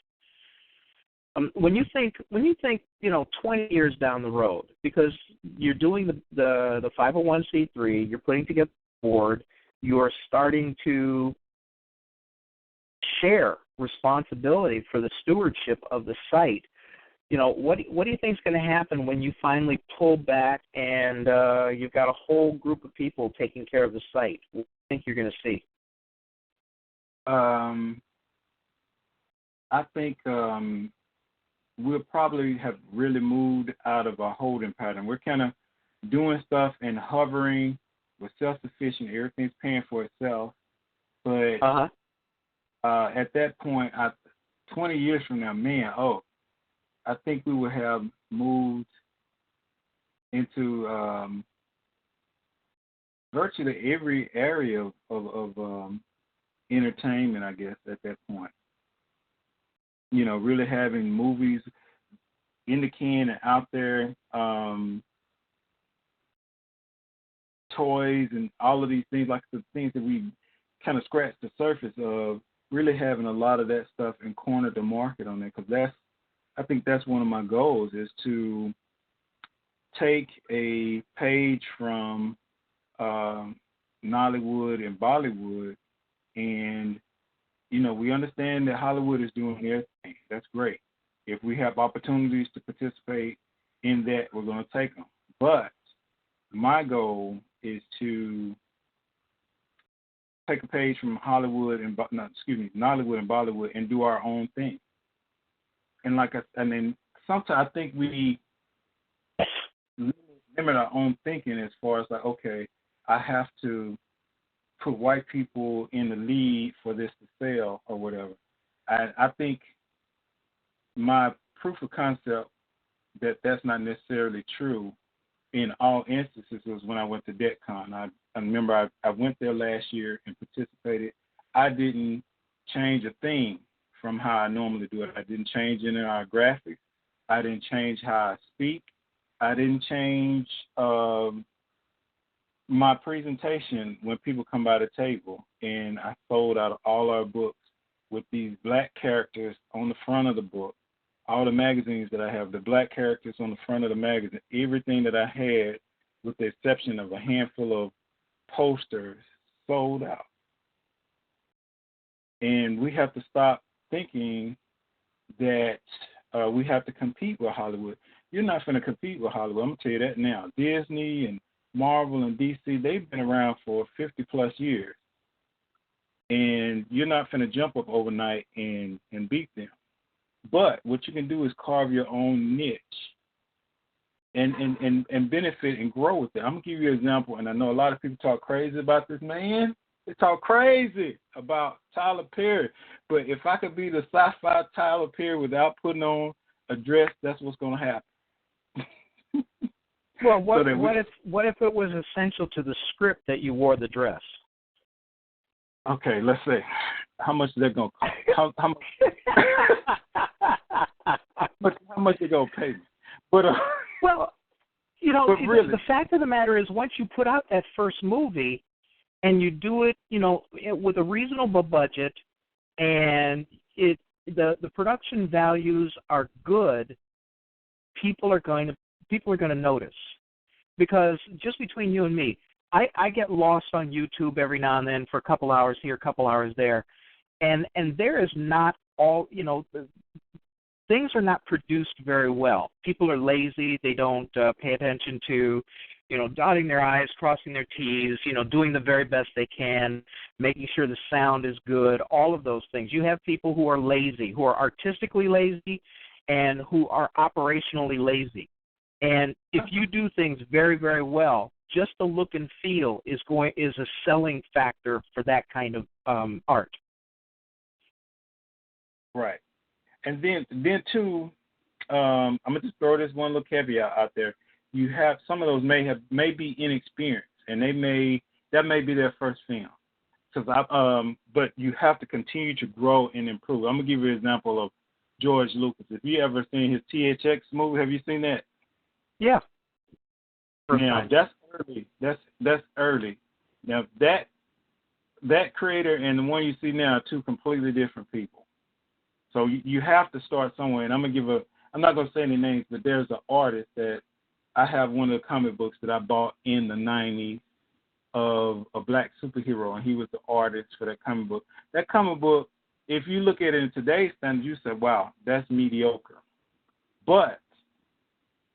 When you think 20 years down the road, because you're doing the 501c3, you're putting together a board, you're starting to share responsibility for the stewardship of the site. What do you think is going to happen when you finally pull back and you've got a whole group of people taking care of the site? What do you think you're going to see? I think we'll probably have really moved out of a holding pattern. We're kind of doing stuff and hovering. We're self-sufficient. Everything's paying for itself. But at that point, 20 years from now, I think we would have moved into virtually every area of entertainment, I guess, at that point. Really having movies in the can and out there, toys and all of these things, like the things that we kind of scratched the surface of, really having a lot of that stuff and corner the market on that, because I think that's one of my goals, is to take a page from Nollywood and Bollywood, and we understand that Hollywood is doing their thing. That's great. If we have opportunities to participate in that, we're going to take them. But my goal is to take a page from Nollywood and Bollywood and do our own thing. And then sometimes I think we limit our own thinking as far as okay, I have to put white people in the lead for this to sell or whatever. I think my proof of concept that that's not necessarily true in all instances was when I went to DECCON. I remember I went there last year and participated. I didn't change a thing from how I normally do it. I didn't change any of our graphics. I didn't change how I speak. I didn't change my presentation when people come by the table. And I sold out all our books with these black characters on the front of the book. All the magazines that I have, the black characters on the front of the magazine, everything that I had, with the exception of a handful of posters, sold out. And we have to stop thinking that we have to compete with Hollywood. You're not going to compete with Hollywood. I'm going to tell you that now. Disney and Marvel and DC, they've been around for 50-plus years. And you're not going to jump up overnight and beat them. But what you can do is carve your own niche and benefit and grow with it. I'm going to give you an example, and I know a lot of people talk crazy about this, man. They talk crazy about Tyler Perry. But if I could be the sci-fi Tyler Perry without putting on a dress, that's what's going to happen. Well, what if it was essential to the script that you wore the dress? Okay, let's see. How much is that going to cost? How much they going to pay me? But well, really, the fact of the matter is, once you put out that first movie and you do it, with a reasonable budget, and the production values are good, people are going to notice. Because just between you and me, I get lost on YouTube every now and then for a couple hours here, a couple hours there, and there is not all, things are not produced very well. People are lazy. They don't pay attention to, dotting their I's, crossing their T's, doing the very best they can, making sure the sound is good, all of those things. You have people who are lazy, who are artistically lazy, and who are operationally lazy. And if you do things very, very well, just the look and feel is a selling factor for that kind of art. Right. And then too, I'm gonna just throw this one little caveat out there. You have some of those may be inexperienced, and that may be their first film. But you have to continue to grow and improve. I'm gonna give you an example of George Lucas. If you ever seen his THX movie, have you seen that? Yeah. Now that's early. That's early. Now that creator and the one you see now are two completely different people. So you have to start somewhere. And I'm not gonna say any names, but there's an artist that I have one of the comic books that I bought in the 90s of a black superhero, and he was the artist for that comic book. That comic book, if you look at it in today's standards, you say, wow, that's mediocre. But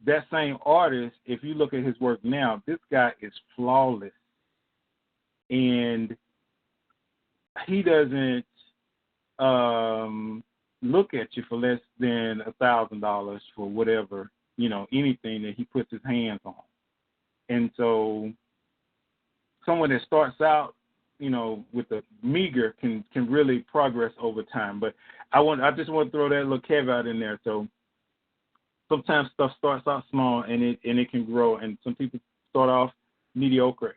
that same artist, if you look at his work now, this guy is flawless. And he doesn't look at you for less than $1,000 for whatever, anything that he puts his hands on. And so someone that starts out, with a meager can really progress over time. But I just want to throw that little caveat in there. So sometimes stuff starts out small and it can grow, and some people start off mediocre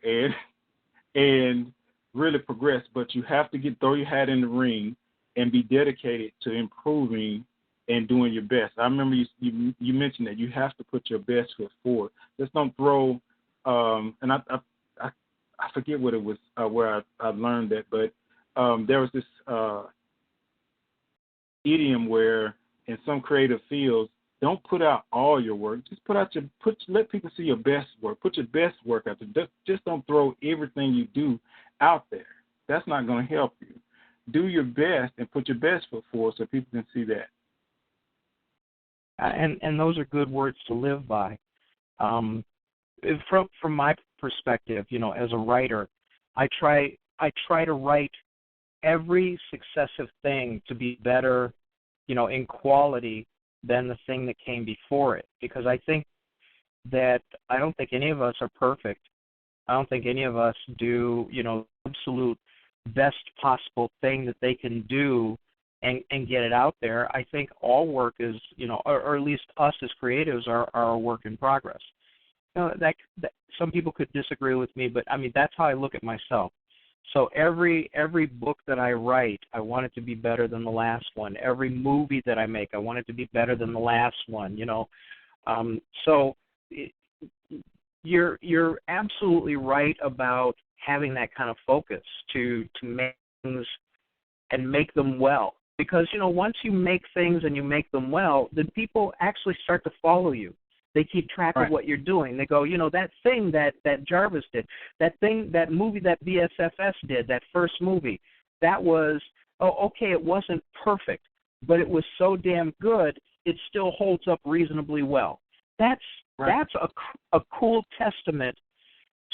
and really progress. But you have to throw your hat in the ring and be dedicated to improving and doing your best. I remember you mentioned that you have to put your best foot forward. Just don't throw. And I forget what it was where I learned that, but there was this idiom where in some creative fields, don't put out all your work. Just let people see your best work. Put your best work out there. Just don't throw everything you do out there. That's not going to help you. Do your best and put your best foot forward so people can see that. And those are good words to live by. From my perspective, as a writer, I try to write every successive thing to be better, in quality than the thing that came before it. Because I don't think any of us are perfect. I don't think any of us do, absolute best possible thing that they can do and get it out there. I think all work is, or at least us as creatives are a work in progress. That some people could disagree with me, but I mean that's how I look at myself. So every book that I write, I want it to be better than the last one. Every movie that I make, I want it to be better than the last one. So you're absolutely right about having that kind of focus to make things and make them well. Because once you make things and you make them well, then people actually start to follow you. They keep track of what you're doing. They go, that thing that Jarvis did, that movie that BSFS did, that first movie, that was, okay, it wasn't perfect, but it was so damn good, it still holds up reasonably well. That's a cool testament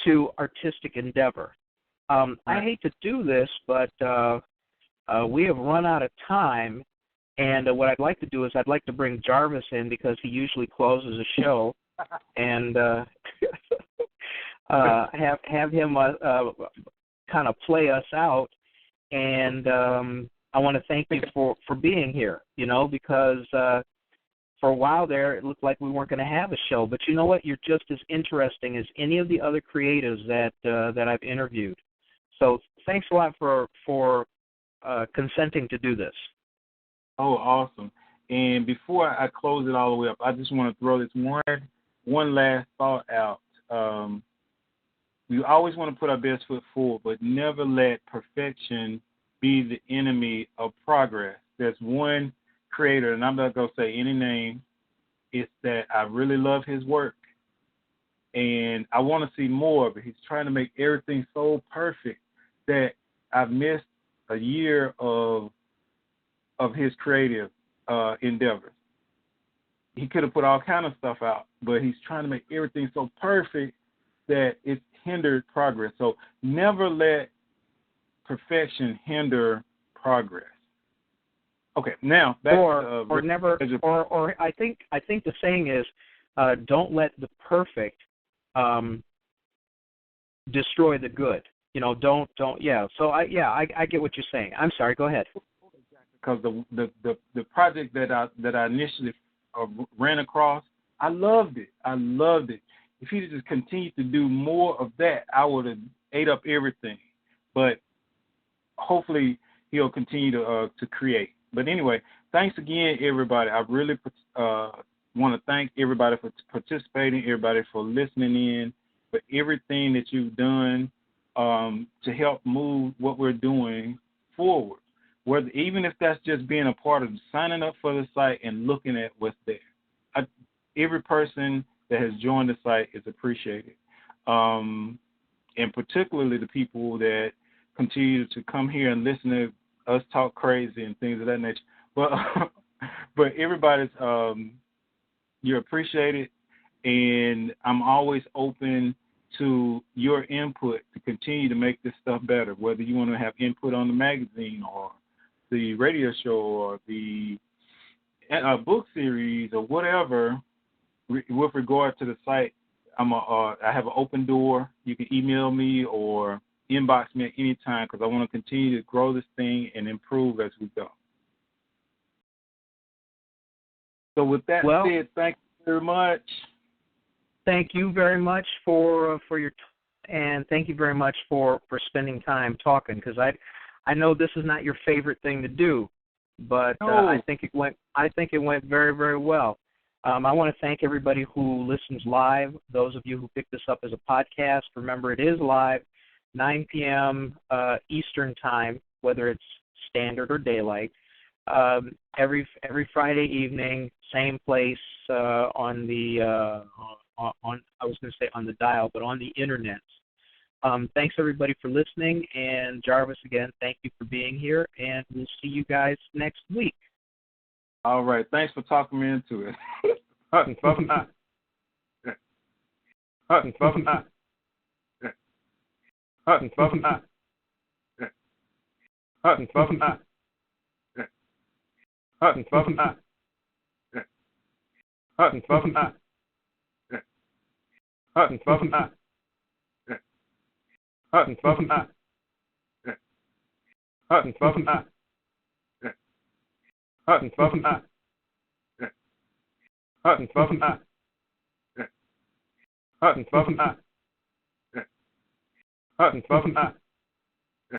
to artistic endeavor. I hate to do this, but we have run out of time. And what I'd like to do is I'd like to bring Jarvis in because he usually closes a show, and have him kind of play us out. And I want to thank you for being here, because for a while there it looked like we weren't going to have a show. But you know what? You're just as interesting as any of the other creatives that I've interviewed. So thanks a lot for consenting to do this. Oh, awesome. And before I close it all the way up, I just want to throw this one last thought out. We always want to put our best foot forward, but never let perfection be the enemy of progress. There's one creator, and I'm not going to say any name. It's that I really love his work, and I want to see more of it. He's trying to make everything so perfect that I've missed a year of his creative endeavors. He could have put all kind of stuff out, but he's trying to make everything so perfect that it's hindered progress. So never let perfection hinder progress. Okay, now back I think the saying is, don't let the perfect destroy the good. You know, don't. Yeah. So I get what you're saying. I'm sorry. Go ahead. Because the project that I initially ran across, I loved it. If he just continued to do more of that, I would have ate up everything. But hopefully he'll continue to create. But anyway, thanks again, everybody. I really want to thank everybody for participating, everybody for listening in, for everything that you've done to help move what we're doing forward. Even if that's just being a part of signing up for the site and looking at what's there. Every person that has joined the site is appreciated, and particularly the people that continue to come here and listen to us talk crazy and things of that nature. But everybody's you're appreciated, and I'm always open to your input to continue to make this stuff better, whether you want to have input on the magazine or the radio show or the book series or whatever. With regard to the site, I have an open door. You can email me or inbox me at any time because I want to continue to grow this thing and improve as we go. So with that said, thank you very much. Thank you very much for your and thank you very much for spending time talking, because I know this is not your favorite thing to do, but I think it went very, very well. I want to thank everybody who listens live. Those of you who picked this up as a podcast, remember it is live, 9 p.m. Eastern time, whether it's standard or daylight. Every Friday evening, same place on the I was going to say on the dial, but on the internet. Thanks everybody for listening, and Jarvis, again, thank you for being here, and we'll see you guys next week. All right, thanks for talking me into it. Bye-bye. Bye-bye. Bye-bye. Bye-bye. Bye-bye. Bye-bye. Bye-bye.